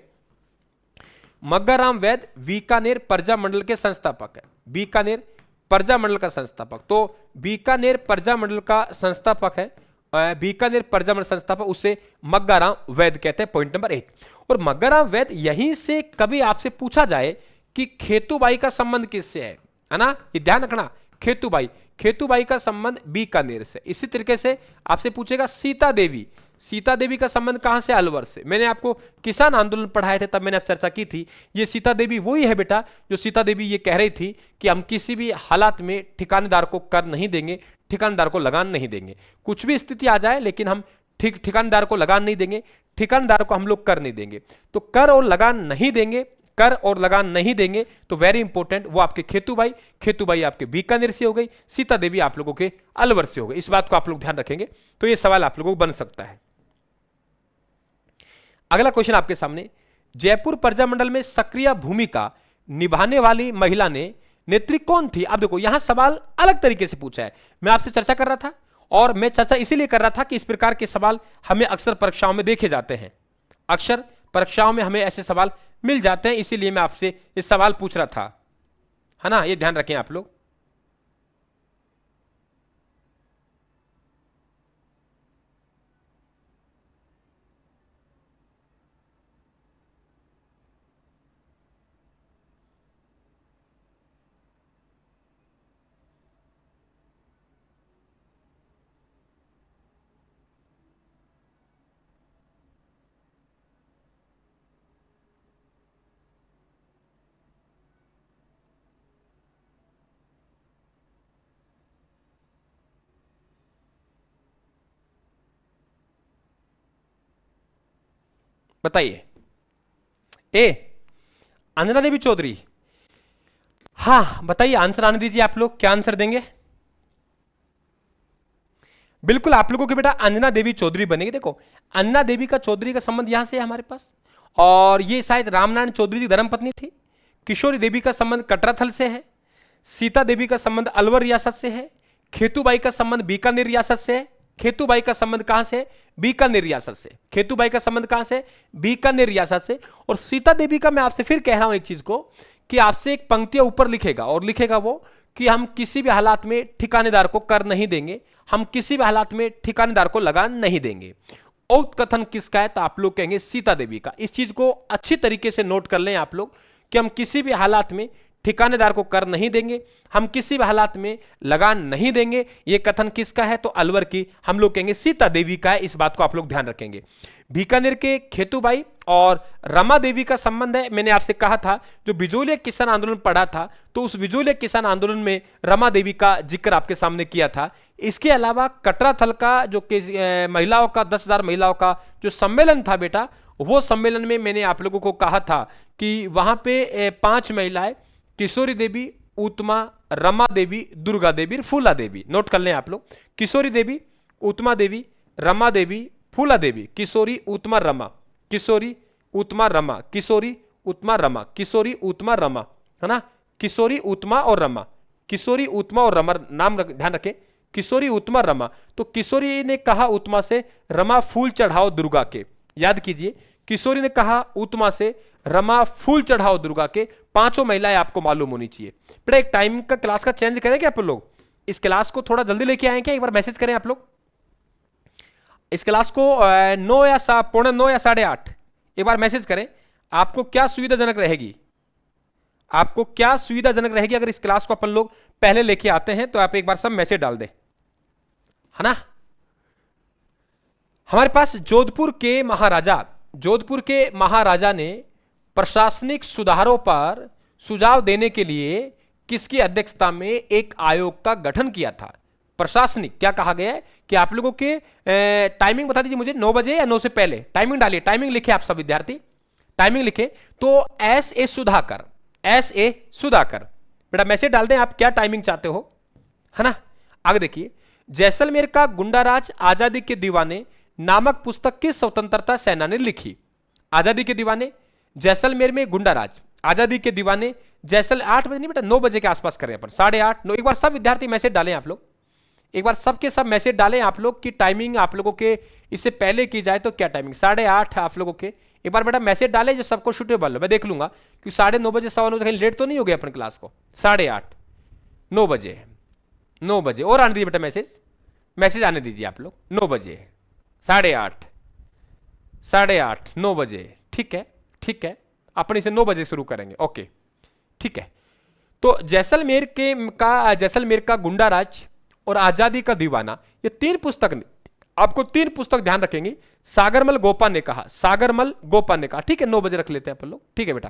मग्गाराम वैद बीकानेर प्रजा मंडल के संस्थापक है, बीकानेर प्रजा मंडल का संस्थापक। तो बीकानेर प्रजा मंडल का संस्थापक है, बीकानेर प्रजा मंडल संस्थापक, उसे मग्गाराम वैद कहते हैं। Point number 1। और मग्गाराम वैद, यहीं से कभी आपसे पूछा जाए कि खेतूबाई का संबंध किससे है ना? ये ध्यान रखना, खेतूबाई, खेतूबाई का संबंध बीकानेर से। इसी तरीके से आपसे पूछेगा सीता देवी, सीता देवी का संबंध कहां से? अलवर से। मैंने आपको किसान आंदोलन पढ़ाए थे तब मैंने चर्चा की थी। ये सीता देवी वही है बेटा जो सीता देवी ये कह रही थी कि हम किसी भी हालात में ठिकानेदार को कर नहीं देंगे, ठिकानेदार को लगान नहीं देंगे। कुछ भी स्थिति आ जाए लेकिन हम ठिकानेदार को लगान नहीं देंगे, ठिकानेदार को हम लोग कर नहीं देंगे। तो कर और लगान नहीं देंगे, कर और लगान नहीं देंगे तो वेरी इंपॉर्टेंट वो आपके खेतूबाई, खेतूबाई आपके बीकानेर से हो गई, सीता देवी आप लोगों के अलवर से हो गई। इस बात को आप लोग ध्यान रखेंगे तो ये सवाल आप लोगों को बन सकता है। अगला क्वेश्चन आपके सामने, जयपुर प्रजा मंडल में सक्रिय भूमिका निभाने वाली महिला ने नेत्री कौन थी? अब देखो यहां सवाल अलग तरीके से पूछा है। मैं आपसे चर्चा कर रहा था और मैं चर्चा इसीलिए कर रहा था कि इस प्रकार के सवाल हमें अक्सर परीक्षाओं में देखे जाते हैं, अक्सर परीक्षाओं में हमें ऐसे सवाल मिल जाते हैं, इसीलिए मैं आपसे ये सवाल पूछ रहा था, है ना? ये ध्यान रखें आप लोग। बताइए। ए अंजना देवी चौधरी, हाँ बताइए, आंसर आने दीजिए। आप लोग क्या आंसर देंगे? बिल्कुल आप लोगों के बेटा अंजना देवी चौधरी बनेगी। देखो अंजना देवी का चौधरी का संबंध यहां से है हमारे पास, और ये शायद रामनारायण चौधरी की धर्मपत्नी थी। किशोरी देवी का संबंध कटराथल से है, सीता देवी का संबंध अलवर रियासत से है, खेतूबाई का संबंध बीकानेर रियासत से है। खेतूबाई का संबंध कहां से? बीकानेर रियासत से। खेतूबाई का संबंध कहां से? बीकानेर रियासत से। और सीता देवी का मैं आपसे फिर कह रहा हूं एक चीज को कि आपसे एक पंक्तियां ऊपर लिखेगा और लिखेगा वो कि हम किसी भी हालात में ठिकानेदार को कर नहीं देंगे, हम किसी भी हालात में ठिकानेदार को लगान नहीं देंगे। उक्त कथन किसका है? तो आप लोग कहेंगे सीता देवी का। इस चीज को अच्छी तरीके से नोट कर लें आप लोग कि हम किसी भी हालात में ठिकानेदार को कर नहीं देंगे, हम किसी भी हालात में लगान नहीं देंगे। यह कथन किसका है? तो अलवर की, हम लोग कहेंगे सीता देवी का है। इस बात को आप लोग ध्यान रखेंगे। बीकानेर के खेतूबाई और रमा देवी का संबंध है। मैंने आपसे कहा था जो बिजोलिया किसान आंदोलन पढ़ा था, तो उस बिजोलिया किसान आंदोलन में रमा देवी का जिक्र आपके सामने किया था। इसके अलावा कटरा थल का जो महिलाओं का 10,000 महिलाओं का जो सम्मेलन था बेटा, वो सम्मेलन में मैंने आप लोगों को कहा था कि वहां पे 5 महिलाएं, किशोरी देवी, उत्तमा, रमा देवी, दुर्गा देवी, फूला देवी, नोट कर लें आप लोग। किशोरी देवी, उत्तमा देवी, रमा देवी, फूला देवी, किशोरी, उत्तमा, रमा, किशोरी, उत्तमा, रमा, किशोरी, उत्तमा, रमा, किशोरी, उत्तमा, रमा, है ना, किशोरी, उत्तमा और रमा, किशोरी, उत्तमा और रमा, नाम ध्यान रखें, किशोरी, उत्तमा, रमा। तो किशोरी ने कहा उत्तमा से, रमा फूल चढ़ाओ दुर्गा के, याद कीजिए, किशोरी ने कहा उत्तमा से, रमा फूल चढ़ाओ दुर्गा के। 5 महिलाएं आपको मालूम होनी चाहिए। बेटा एक टाइम का क्लास का चेंज करें क्या आप लोग? इस क्लास को थोड़ा जल्दी लेके आए क्या? एक बार मैसेज करें आप लोग। इस क्लास को 9 या 9:45 या 8:30 एक बार मैसेज करें। आपको क्या सुविधाजनक रहेगी? आपको क्या सुविधाजनक रहेगी अगर इस क्लास को अपन लोग पहले लेके आते हैं? तो आप एक बार सब मैसेज डाल दें, है ना। हमारे पास जोधपुर के महाराजा ने प्रशासनिक सुधारों पर सुझाव देने के लिए किसकी अध्यक्षता में एक आयोग का गठन किया था? प्रशासनिक, क्या कहा गया है कि आप लोगों के टाइमिंग बता दीजिए मुझे, 9 बजे या 9 से पहले टाइमिंग डालिए। टाइमिंग लिखे आप सब विद्यार्थी, टाइमिंग लिखे। तो S.A. सुधाकर बेटा मैसेज डाल दें आप क्या टाइमिंग चाहते हो, है ना। आगे देखिए, जैसलमेर का गुंडाराज आजादी के दीवाने नामक पुस्तक किस स्वतंत्रता सेनानी ने लिखी? आजादी के दीवाने, जैसलमेर में गुंडाराज, आजादी के दीवाने, 8 बजे नहीं बेटा, 9 बजे के आसपास करें अपन, 8:30 9। एक बार सब विद्यार्थी मैसेज डालें आप लोग, एक बार सबके सब मैसेज डालें आप लोग की टाइमिंग आप लोगों के इससे पहले की जाए तो क्या टाइमिंग? 8:30 आप लोगों के एक बार बेटा मैसेज डालें जो सबको सूटेबल हो। मैं देख लूंगा कि 9:30 बजे 9:15 कहीं लेट तो नहीं हो गया अपन क्लास को। 8:30 9 बजे, 9 बजे और आने दीजिए बेटा मैसेज आने दीजिए आप लोग। 9 बजे, 8:30 9 बजे, ठीक है। अपन इसे 9 बजे शुरू करेंगे, ओके ठीक है। तो जैसलमेर का गुंडाराज और आजादी का दीवाना, ये 3 पुस्तक, आपको 3 पुस्तक ध्यान रखेंगे। सागरमल गोपा ने कहा, ठीक है। 9 बजे रख लेते हैं अपन लोग, ठीक है बेटा।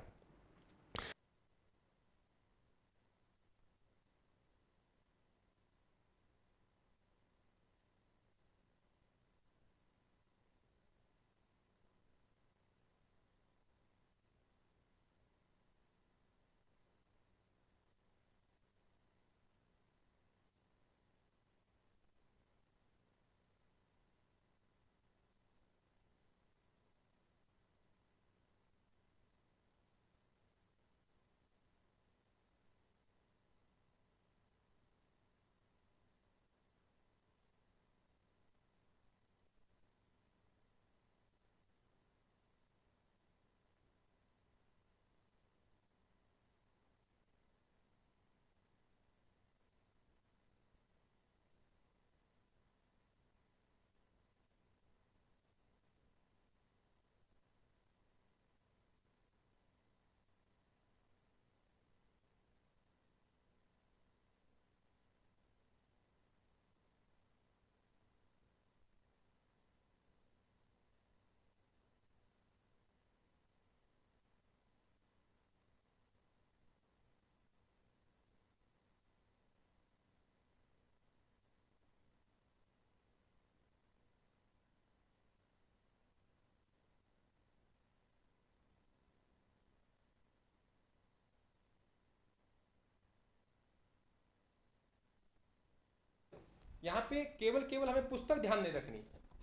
यहाँ पे केवल हमें पुस्तक ध्यान नहीं रखनी,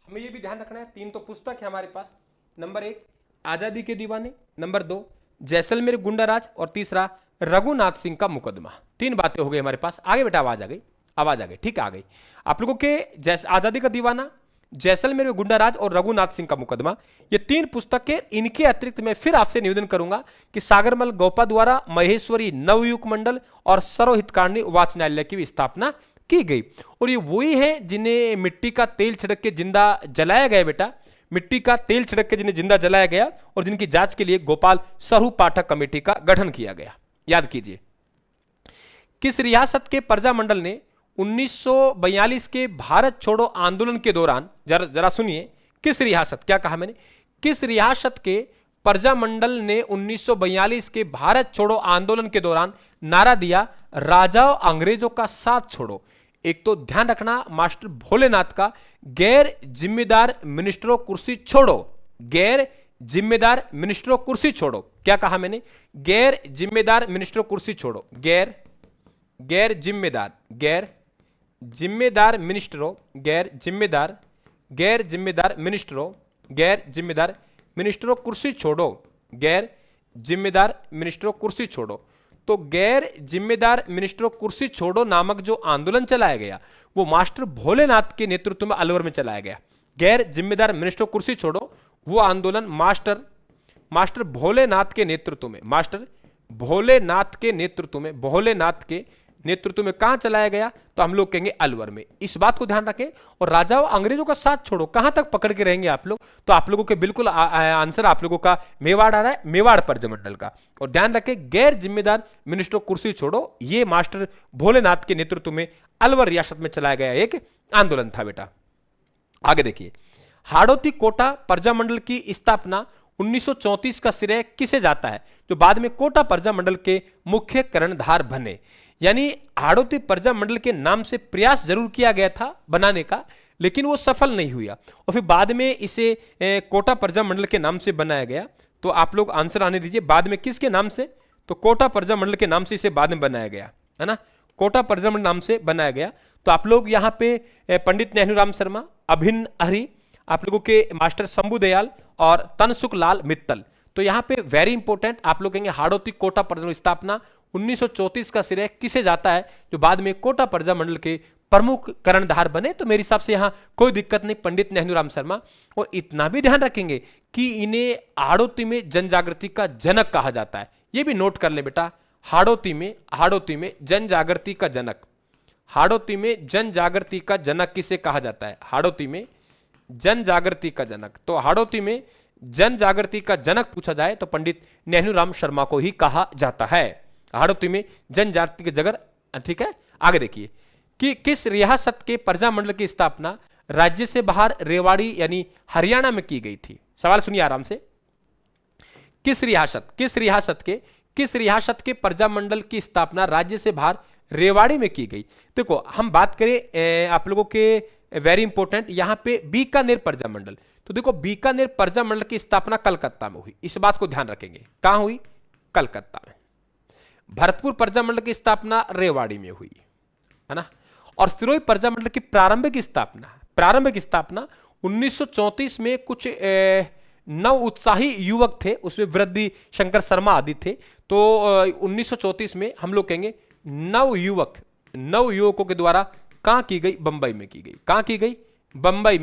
हमें ये भी ध्यान रखना है 3 तो पुस्तक है हमारे पास। नंबर 1 आजादी के दीवाने, नंबर 2 जैसलमेर गुंडाराज, और तीसरा रघुनाथ सिंह का मुकदमा। 3 बातें हो गई हमारे पास। आगे बेटा आवाज आ गई, ठीक है आ गई। आप लोगों के आजादी का दीवाना, जैसलमेर में गुंडाराज और रघुनाथ सिंह का मुकदमा, ये 3 पुस्तकें। इनके अतिरिक्त मैं फिर आपसे निवेदन करूंगा कि सागरमल गोपा द्वारा महेश्वरी नवयुग मंडल और सर्वहितकारणी वाचनालय की स्थापना की गई। और ये वही है जिन्हें मिट्टी का तेल छिड़क के जिंदा जलाया गया बेटा। मिट्टी का तेल छिड़क के जिन्हें जिंदा जलाया गया और जिनकी जांच के लिए गोपाल स्वरूप पाठक कमेटी का गठन किया गया। याद कीजिए, किस रियासत के प्रजामंडल ने 1942 के भारत छोड़ो आंदोलन के दौरान, जरा सुनिए, किस रियासत, क्या कहा मैंने, किस रियासत के प्रजामंडल ने 1942 के भारत छोड़ो आंदोलन के दौरान नारा दिया, राजाओं अंग्रेजों का साथ छोड़ो। एक तो ध्यान रखना मास्टर भोलेनाथ का, गैर जिम्मेदार मिनिस्टरों कुर्सी छोड़ो, गैर जिम्मेदार मिनिस्टरों कुर्सी छोड़ो। क्या कहा मैंने, गैर जिम्मेदार मिनिस्टरों कुर्सी छोड़ो, गैर जिम्मेदार मिनिस्टरों, गैर जिम्मेदार मिनिस्टरों कुर्सी छोड़ो, गैर जिम्मेदार मिनिस्टरों कुर्सी छोड़ो। तो गैर जिम्मेदार मिनिस्टरों कुर्सी छोड़ो नामक जो आंदोलन चलाया गया वो मास्टर भोलेनाथ के नेतृत्व में अलवर में चलाया गया। गैर जिम्मेदार मिनिस्टरों कुर्सी छोड़ो वो आंदोलन मास्टर भोलेनाथ के नेतृत्व में, मास्टर भोलेनाथ के नेतृत्व में कहां चलाया गया, तो हम लोग कहेंगे अलवर में। इस बात को ध्यान रखें। और राजाओं अंग्रेजों का साथ छोड़ो कहां तक पकड़ के रहेंगे आप लोग, तो आप लोगों के बिल्कुल आंसर आप लोगों का मेवाड़ आ रहा है, मेवाड़ प्रजामंडल का। और ध्यान रखें गैर जिम्मेदार मिनिस्टरों कुर्सी छोड़ो ये मास्टर भोलेनाथ के नेतृत्व में अलवर रियासत में चलाया गया एक आंदोलन था बेटा। आगे देखिए, हाड़ौती कोटा प्रजामंडल की स्थापना 1934 का श्रेय किसे जाता है, जो बाद में कोटा प्रजामंडल के मुख्य कर्णधार बने। यानी हाड़ौती प्रजामंडल के नाम से प्रयास जरूर किया गया था बनाने का, लेकिन वो सफल नहीं हुआ और फिर बाद में इसे कोटा प्रजामंडल के नाम से बनाया गया। तो आप लोग आंसर आने दीजिए, बाद में किसके नाम से, तो कोटा प्रजामंडल के नाम से इसे बाद में बनाया गया है ना, कोटा प्रजामंडल नाम से बनाया गया। तो आप लोग यहाँ पे पंडित नेहरूराम शर्मा, अभिन्न हरि, आप लोगों के मास्टर शंभू दयाल और तनसुख लाल मित्तल। तो यहाँ पे वेरी इंपॉर्टेंट आप लोग कहेंगे हाड़ौती कोटा प्रजामंडल स्थापना 1934 का श्रेय किसे जाता है, जो बाद में कोटा प्रजामंडल के प्रमुख कर्णधार बने। तो मेरे हिसाब से यहाँ कोई दिक्कत नहीं, पंडित नेहरूराम शर्मा। और इतना भी ध्यान रखेंगे कि इन्हें हाड़ौती में जन जागृति का जनक कहा जाता है, ये भी नोट कर ले बेटा। हाड़ौती में जन जागृति का जनक, हाड़ौती में जन जागृति का जनक किसे कहा जाता है, हाड़ौती में जन जागृति का जनक। तो हाड़ौती में जन जागृति का जनक पूछा जाए तो पंडित नेहरूराम शर्मा को ही कहा जाता है, हाड़ौती में जन जागृति के जगह। ठीक है, आगे देखिए कि किस रियासत के प्रजामंडल की स्थापना राज्य से बाहर रेवाड़ी यानी हरियाणा में की गई थी। सवाल सुनिए आराम से, किस रियासत के प्रजामंडल की स्थापना राज्य से बाहर रेवाड़ी में की गई। देखो हम बात करें आप लोगों के वेरी इंपॉर्टेंट यहां पे बीकानेर प्रजामंडल, तो देखो बीकानेर प्रजामंडल की स्थापना कलकत्ता में हुई, इस बात को ध्यान रखेंगे। कहां हुई, कलकत्ता में। भरतपुर प्रजामंडल की स्थापना रेवाड़ी में हुई है ना। और सिरोही प्रजामंडल की प्रारंभिक स्थापना 1934 में कुछ नव उत्साही युवक थे, उसमें वृद्धि शंकर शर्मा आदि थे। तो 1934 में हम लोग कहेंगे नव युवकों के द्वारा कहां की गई, बंबई में की गई। कहां की गई, बंबई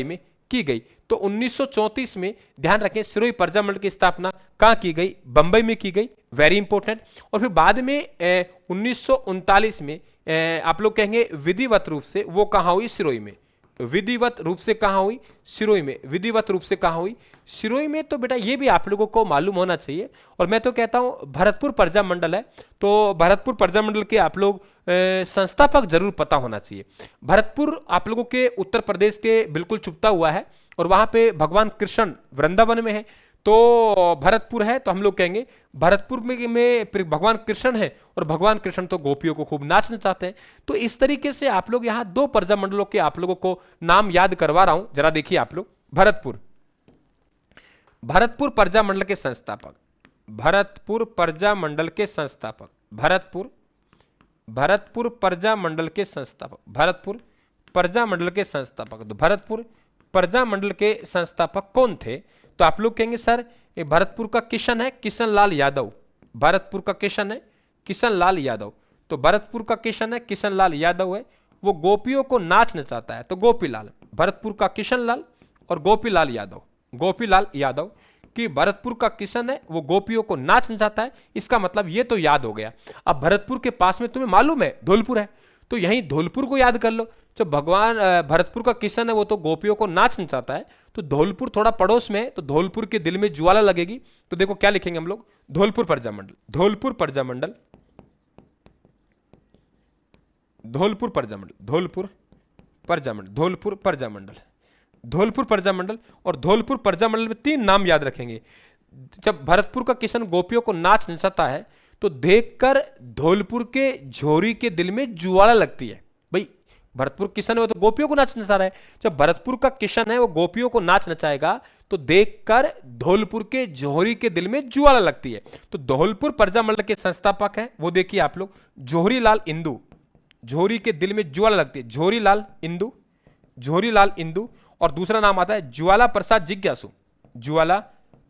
में की गई। तो 1934 में ध्यान रखें सिरोही प्रजामंडल की स्थापना कहां की गई, बंबई में की गई, वेरी इंपॉर्टेंट। और फिर बाद में 1939 में आप लोग कहेंगे विधिवत रूप से वो कहां हुई, सिरोही में। विधिवत रूप से कहां हुई, सिरोही में। विधिवत रूप से कहां हुई, सिरोही में। तो बेटा ये भी आप लोगों को मालूम होना चाहिए। और मैं तो कहता हूं भरतपुर प्रजामंडल है, तो भरतपुर प्रजामंडल के आप लोग संस्थापक जरूर पता होना चाहिए। भरतपुर आप लोगों के उत्तर प्रदेश के बिल्कुल चुपता हुआ है और वहां पे भगवान कृष्ण वृंदावन में है, तो भरतपुर है। तो हम लोग कहेंगे भरतपुर में भगवान कृष्ण है और भगवान कृष्ण तो गोपियों को खूब नाचना चाहते हैं। तो इस तरीके से आप लोग यहाँ दो प्रजामंडलों के आप लोगों को नाम याद करवा रहा हूं, जरा देखिए आप लोग। भरतपुर प्रजामंडल के संस्थापक, भरतपुर प्रजामंडल के संस्थापक, भरतपुर प्रजामंडल के संस्थापक, भरतपुर प्रजामंडल के संस्थापक। तो भरतपुर प्रजामंडल के संस्थापक कौन थे, तो आप लोग कहेंगे सर ये भरतपुर का किशन है, किशन लाल यादव। भरतपुर का किशन है किशन लाल यादव। तो भरतपुर का किशन है किशन लाल यादव है, वो गोपियों को नाच नचाता है, तो गोपीलाल। भरतपुर का किशन लाल और गोपीलाल यादव, गोपीलाल यादव कि भरतपुर का किशन है वो गोपियों को नाच नचाता है। इसका मतलब ये तो याद हो गया। अब भरतपुर के पास में तुम्हें मालूम है धौलपुर है, तो यहीं धौलपुर को याद कर लो। जब भगवान भरतपुर का किशन है वो तो गोपियों को नाच नचाता है, तो धौलपुर थोड़ा पड़ोस में है, तो धौलपुर के दिल में ज्वाला लगेगी। तो देखो क्या लिखेंगे हम लोग, धौलपुर प्रजामंडल, धौलपुर प्रजामंडल, धौलपुर प्रजामंडल, धौलपुर प्रजामंडल, धौलपुर प्रजामंडल, धौलपुर प्रजामंडल। और धौलपुर प्रजामंडल में 3 नाम याद रखेंगे। जब भरतपुर का किशन गोपियों को नाच नचाता है तो देखकर धौलपुर के झोरी के दिल में ज्वाला लगती है। भाई भरतपुर किशन है वो तो गोपियों को नाच नचा रहा है, जब भरतपुर का किशन है वो गोपियों को नाच नचाएगा तो देखकर धौलपुर के झोरी के दिल में ज्वाला लगती है। तो धौलपुर प्रजामंडल के संस्थापक हैं वो देखिए आप लोग, झोरी लाल इंदु, झोरी के दिल में ज्वाला लगती है, झोरी लाल इंदु, झोरी लाल इंदु। और दूसरा नाम आता है ज्वाला प्रसाद जिज्ञासु, ज्वाला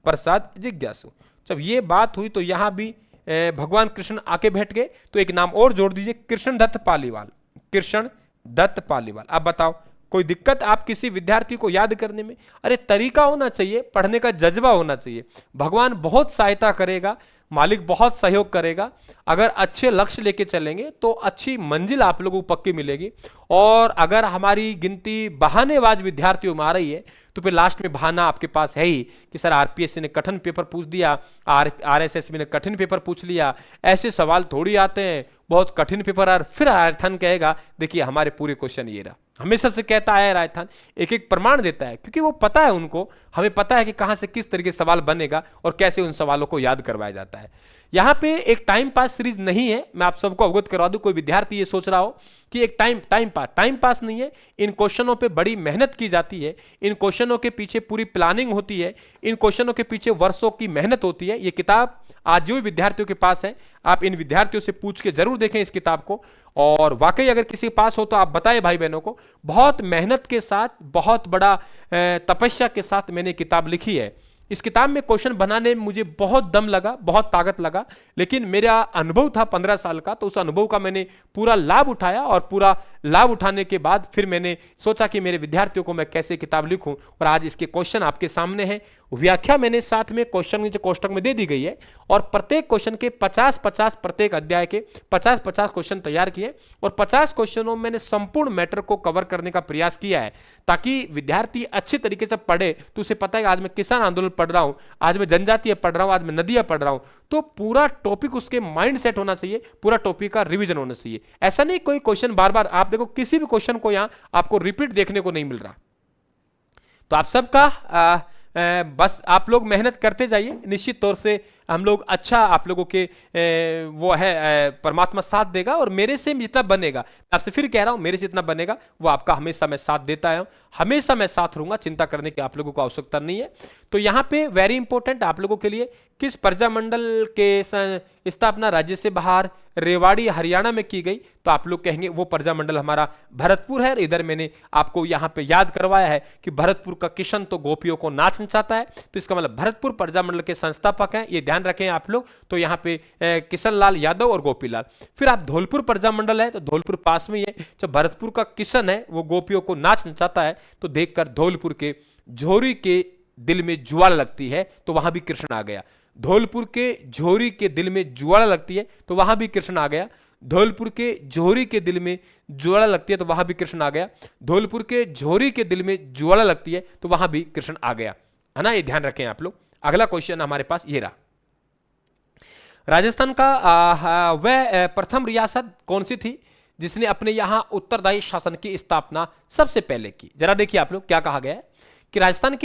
प्रसाद जिज्ञासु। जब ये बात हुई तो यहां भी भगवान कृष्ण आके बैठ गए, तो एक नाम और जोड़ दीजिए, कृष्ण दत्त पालीवाल, कृष्ण दत्त पालीवाल। अब बताओ कोई दिक्कत आप किसी विद्यार्थी को याद करने में? अरे तरीका होना चाहिए, पढ़ने का जज्बा होना चाहिए। भगवान बहुत सहायता करेगा, मालिक बहुत सहयोग करेगा। अगर अच्छे लक्ष्य लेके चलेंगे तो अच्छी मंजिल आप लोगों को पक्की मिलेगी। और अगर हमारी गिनती बहानेबाज विद्यार्थियों में आ रही है तो फिर लास्ट में बहाना आपके पास है ही कि सर आरपीएससी ने कठिन पेपर पूछ दिया, आरएसएसबी ने कठिन पेपर पूछ लिया। ऐसे सवाल थोड़ी आते हैं, बहुत कठिन पेपर और फिर राजस्थान कहेगा देखिए हमारे पूरे क्वेश्चन ये रहा। हमेशा से कहता है राजस्थान, एक एक प्रमाण देता है, क्योंकि वो पता है उनको, हमें पता है कि कहां से किस तरीके से सवाल बनेगा और कैसे उन सवालों को याद करवाया जाता है। यहां पे एक टाइम पास सीरीज नहीं है, मैं आप सबको अवगत करवा दूं। कोई विद्यार्थी ये सोच रहा हो कि एक टाइम पास नहीं है, इन क्वेश्चनों पे बड़ी मेहनत की जाती है, इन क्वेश्चनों के पीछे पूरी प्लानिंग होती है, इन क्वेश्चनों के पीछे वर्षों की मेहनत होती है। ये किताब आज जो विद्यार्थियों के पास है, आप इन विद्यार्थियों से पूछ के जरूर देखें इस किताब को। और वाकई अगर किसी के पास हो तो आप बताएं भाई बहनों को, बहुत मेहनत के साथ, बहुत बड़ा तपस्या के साथ मैंने किताब लिखी है। इस किताब में क्वेश्चन बनाने में मुझे बहुत दम लगा, बहुत ताकत लगा, लेकिन मेरा अनुभव था 15 साल का, तो उस अनुभव का मैंने पूरा लाभ उठाया। और पूरा लाभ उठाने के बाद फिर मैंने सोचा कि मेरे विद्यार्थियों को मैं कैसे किताब लिखूं। और आज इसके क्वेश्चन आपके सामने हैं, व्याख्या मैंने साथ में क्वेश्चन नीचे कोष्टक में दे दी गई है। और प्रत्येक क्वेश्चन के 50-50, प्रत्येक अध्याय के 50-50 क्वेश्चन तैयार किए। और 50 क्वेश्चनों में मैंने संपूर्ण मैटर को कवर करने का प्रयास किया है, ताकि विद्यार्थी अच्छी तरीके से पढ़े। तो उसे पता है कि आज मैं किसान आंदोलन पढ़ रहा हूं, आज मैं जनजातीय पढ़ रहा हूं, आज मैं नदियां पढ़ रहा हूं, तो पूरा टॉपिक उसके माइंड सेट होना चाहिए, पूरा टॉपिक का रिवीजन होना चाहिए। ऐसा नहीं कोई क्वेश्चन बार बार, आप देखो किसी भी क्वेश्चन को यहां आपको रिपीट देखने को नहीं मिल रहा। तो आप सबका बस आप लोग मेहनत करते जाइए, निश्चित तौर से हम लोग अच्छा आप लोगों के वो है परमात्मा साथ देगा। और मेरे से जितना बनेगा, मैं आपसे फिर कह रहा हूं, मेरे से इतना बनेगा वो आपका हमेशा मैं साथ देता है, हमेशा मैं साथ रहूंगा, चिंता करने की आप लोगों को आवश्यकता नहीं है। तो यहां पे वेरी इंपॉर्टेंट आप लोगों के लिए, किस प्रजामंडल के स्थापना राज्य से बाहर रेवाड़ी हरियाणा में की गई, तो आप लोग कहेंगे वो प्रजामंडल हमारा भरतपुर है। इधर मैंने आपको यहां पे याद करवाया है कि भरतपुर का किशन तो गोपियों को नाच नचाता है, तो इसका मतलब भरतपुर प्रजामंडल के संस्थापक हैं, ये ध्यान रखें आप लोग। तो यहां पे किशन लाल यादव और गोपीलाल। फिर आप धौलपुर प्रजामंडल है, तो धौलपुर पास में ही है। जब भरतपुर का किशन है वो गोपियों को नाच नचाता है, तो देखकर धौलपुर के झोरी के दिल में ज्वाला लगती है, तो वहां भी कृष्ण आ गया। धौलपुर के झोरी के दिल में ज्वाला लगती है, तो वहां भी कृष्ण आ गया। धौलपुर के झोरी के दिल में ज्वाला लगती है, तो वहां भी कृष्ण आ गया। धौलपुर के झोरी के दिल में ज्वाला लगती है, तो वहां भी कृष्ण आ गया, है ना। ये ध्यान रखें आप लोग। अगला क्वेश्चन हमारे पास ये रहा, राजस्थान का वह प्रथम रियासत कौन सी थी जिसने अपने यहां उत्तरदायी शासन की स्थापना सबसे पहले की? जरा देखिए आप लोग क्या कहा गया है कि राजस्थान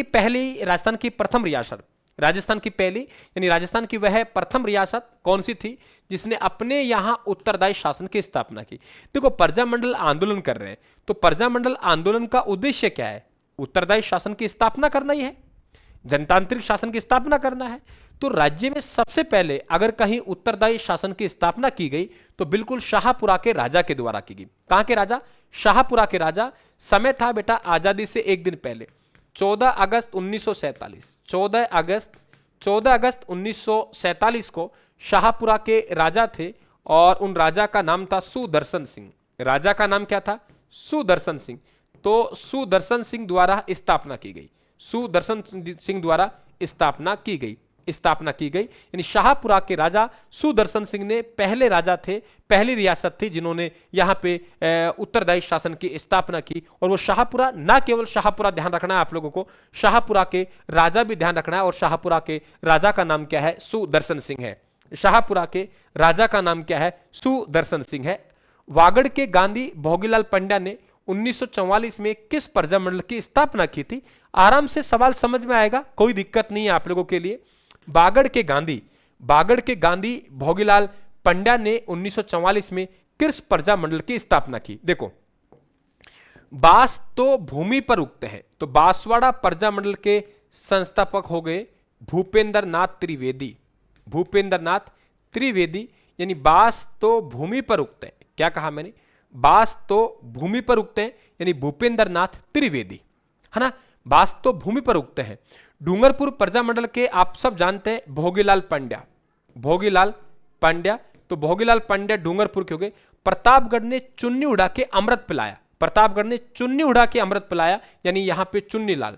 की प्रथम रियासत, राजस्थान की पहली यानी राजस्थान की वह प्रथम रियासत कौन सी थी जिसने अपने यहां उत्तरदायी शासन की स्थापना की? देखो प्रजामंडल आंदोलन कर रहे हैं, तो प्रजामंडल आंदोलन का उद्देश्य क्या है? उत्तरदायी शासन की स्थापना करना ही है, जनतांत्रिक शासन की स्थापना करना है। तो राज्य में सबसे पहले अगर कहीं उत्तरदायी शासन की स्थापना की गई तो बिल्कुल शाहपुरा के राजा के द्वारा की गई। कहां के राजा? शाहपुरा के राजा। समय था बेटा आजादी से एक दिन पहले 14 अगस्त 1947, 14 अगस्त 1947 को शाहपुरा के राजा थे और उन राजा का नाम था सुदर्शन सिंह। राजा का नाम क्या था? सुदर्शन सिंह। तो सुदर्शन सिंह द्वारा स्थापना की गई, सुदर्शन सिंह द्वारा स्थापना की गई। स्थापना की गई। यानी शाहपुरा के राजा सुदर्शन सिंह ने पहले राजा थे, पहली रियासत थी जिन्होंने यहाँ पे उत्तरदायी शासन की स्थापना की। और वो शाहपुरा, ना केवल शाहपुरा ध्यान रखना है आप लोगों को, शाहपुरा के राजा भी ध्यान रखना है। और शाहपुरा के राजा का नाम क्या है? सुदर्शन सिंह है। शाहपुरा के राजा का नाम क्या है? सुदर्शन सिंह है। वागड़ के गांधी भोगीलाल पंड्या ने 1944 में किस प्रजामंडल की स्थापना की थी? आराम से सवाल समझ में आएगा, कोई दिक्कत नहीं है आप लोगों के लिए। वागड़ के गांधी भोगीलाल पंड्या ने 1944 में किस प्रजामंडल की स्थापना की? देखो, बास तो भूमि पर उगते हैं, तो बांसवाड़ा प्रजामंडल के संस्थापक हो गए भूपेंद्र नाथ त्रिवेदी। भूपेंद्र नाथ त्रिवेदी, यानी बास तो भूमि पर उगते हैं। क्या कहा मैंने? बास तो भूमि पर उगते हैं, यानी भूपेंद्र नाथ त्रिवेदी, है ना। बास तो भूमि पर उगते हैं। डूंगरपुर प्रजामंडल के आप सब जानते हैं भोगीलाल पंड्या। भोगीलाल पंड्या, तो भोगीलाल पंड्या डूंगरपुर के हो गए। प्रतापगढ़ ने चुन्नी उड़ा के अमृत पिलाया। प्रतापगढ़ ने चुन्नी उड़ा के अमृत पिलाया, यानी यहां पे चुन्नीलाल,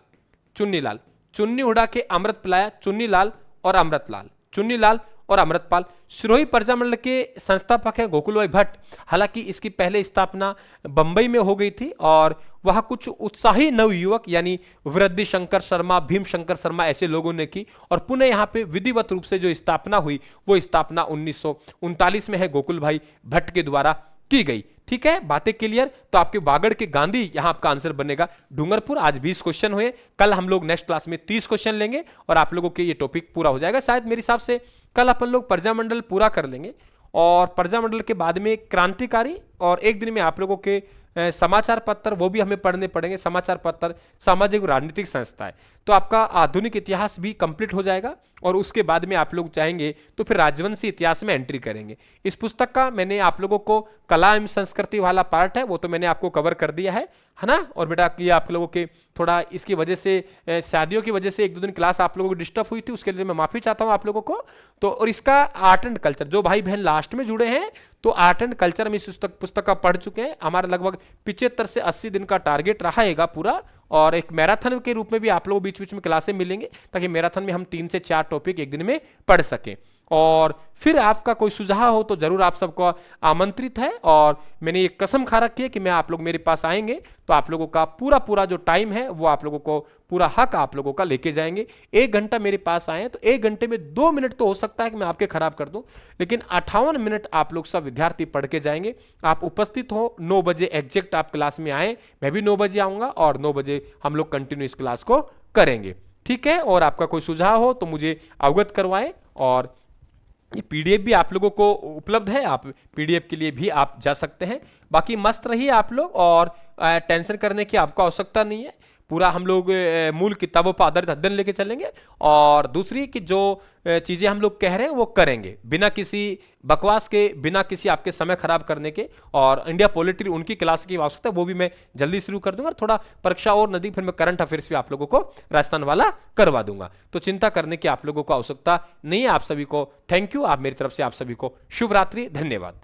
चुन्नी उड़ा के अमृत पिलाया, चुन्नीलाल और अमृतलाल, चुन्नीलाल और अमृतपाल। सिरोही प्रजामंडल के संस्थापक है गोकुल भाई भट्ट। हालांकि इसकी पहले स्थापना बंबई में हो गई थी और वहां कुछ उत्साही नवयुवक यानी वृद्धि शंकर शर्मा, भीम शंकर शर्मा ऐसे लोगों ने की। और पुनः यहाँ पे विधिवत रूप से जो स्थापना हुई वो स्थापना 1939 में है गोकुल भाई भट्ट के द्वारा की गई। ठीक है, बातें क्लियर। तो आपके वागड़ के गांधी यहां आपका आंसर बनेगा डूंगरपुर। आज 20 क्वेश्चन हुए, कल हम लोग नेक्स्ट क्लास में 30 क्वेश्चन लेंगे और आप लोगों के ये टॉपिक पूरा हो जाएगा। शायद मेरे हिसाब से कल अपन लोग प्रजामंडल पूरा कर लेंगे और प्रजामंडल के बाद में क्रांतिकारी, और एक दिन में आप लोगों के समाचार पत्र वो भी हमें पढ़ने पड़ेंगे। समाचार पत्र सामाजिक और राजनीतिक संस्था है, तो आपका आधुनिक इतिहास भी कंप्लीट हो जाएगा। और उसके बाद में आप लोग चाहेंगे तो फिर राजवंशी इतिहास में एंट्री करेंगे। इस पुस्तक का मैंने आप लोगों को कला एवं संस्कृति वाला पार्ट है वो तो मैंने आपको कवर कर दिया है ना। और बेटा ये आप लोगों के थोड़ा इसकी वजह से शादियों की वजह से 1-2 दिन क्लास आप लोगों को डिस्टर्ब हुई थी, उसके लिए मैं माफी चाहता हूं आप लोगों को। तो और इसका आर्ट एंड कल्चर, जो भाई बहन लास्ट में जुड़े हैं तो आर्ट एंड कल्चर हम इस पुस्तक का पढ़ चुके हैं। हमारा लगभग 75 से 80 दिन का टारगेट रहेगा पूरा। और एक मैराथन के रूप में भी आप लोग बीच बीच में क्लासें मिलेंगे ताकि मैराथन में हम 3 से 4 टॉपिक एक दिन में पढ़ सकें। और फिर आपका कोई सुझाव हो तो जरूर आप सबको आमंत्रित है। और मैंने ये कसम खा रखी है कि मैं आप लोग मेरे पास आएंगे तो आप लोगों का पूरा जो टाइम है वो आप लोगों को पूरा हक आप लोगों का लेके जाएंगे। 1 घंटा मेरे पास आए तो 1 घंटे में 2 मिनट तो हो सकता है कि मैं आपके खराब कर दूं, लेकिन 58 मिनट आप लोग सब विद्यार्थी पढ़ के जाएंगे। आप उपस्थित हो, 9 बजे एग्जैक्ट आप क्लास में आए, मैं भी 9 बजे आऊंगा और 9 बजे हम लोग कंटिन्यू इस क्लास को करेंगे। ठीक है, और आपका कोई सुझाव हो तो मुझे अवगत करवाएं। और ये पीडीएफ भी आप लोगों को उपलब्ध है, आप पीडीएफ के लिए भी आप जा सकते हैं। बाकी मस्त रहिए आप लोग और टेंशन करने की आपको आवश्यकता नहीं है। पूरा हम लोग मूल किताबों पर आधारित अध्ययन लेके चलेंगे। और दूसरी कि जो चीजें हम लोग कह रहे हैं वो करेंगे बिना किसी बकवास के, बिना किसी आपके समय खराब करने के। और इंडिया पॉलिटी उनकी क्लास की आवश्यकता वो भी मैं जल्दी शुरू कर दूंगा। थोड़ा परीक्षा और नजदीक, फिर मैं करंट अफेयर्स भी आप लोगों को राजस्थान वाला करवा दूंगा। तो चिंता करने की आप लोगों को आवश्यकता नहीं है। आप सभी को थैंक यू। आप मेरी तरफ से आप सभी को शुभ रात्रि, धन्यवाद।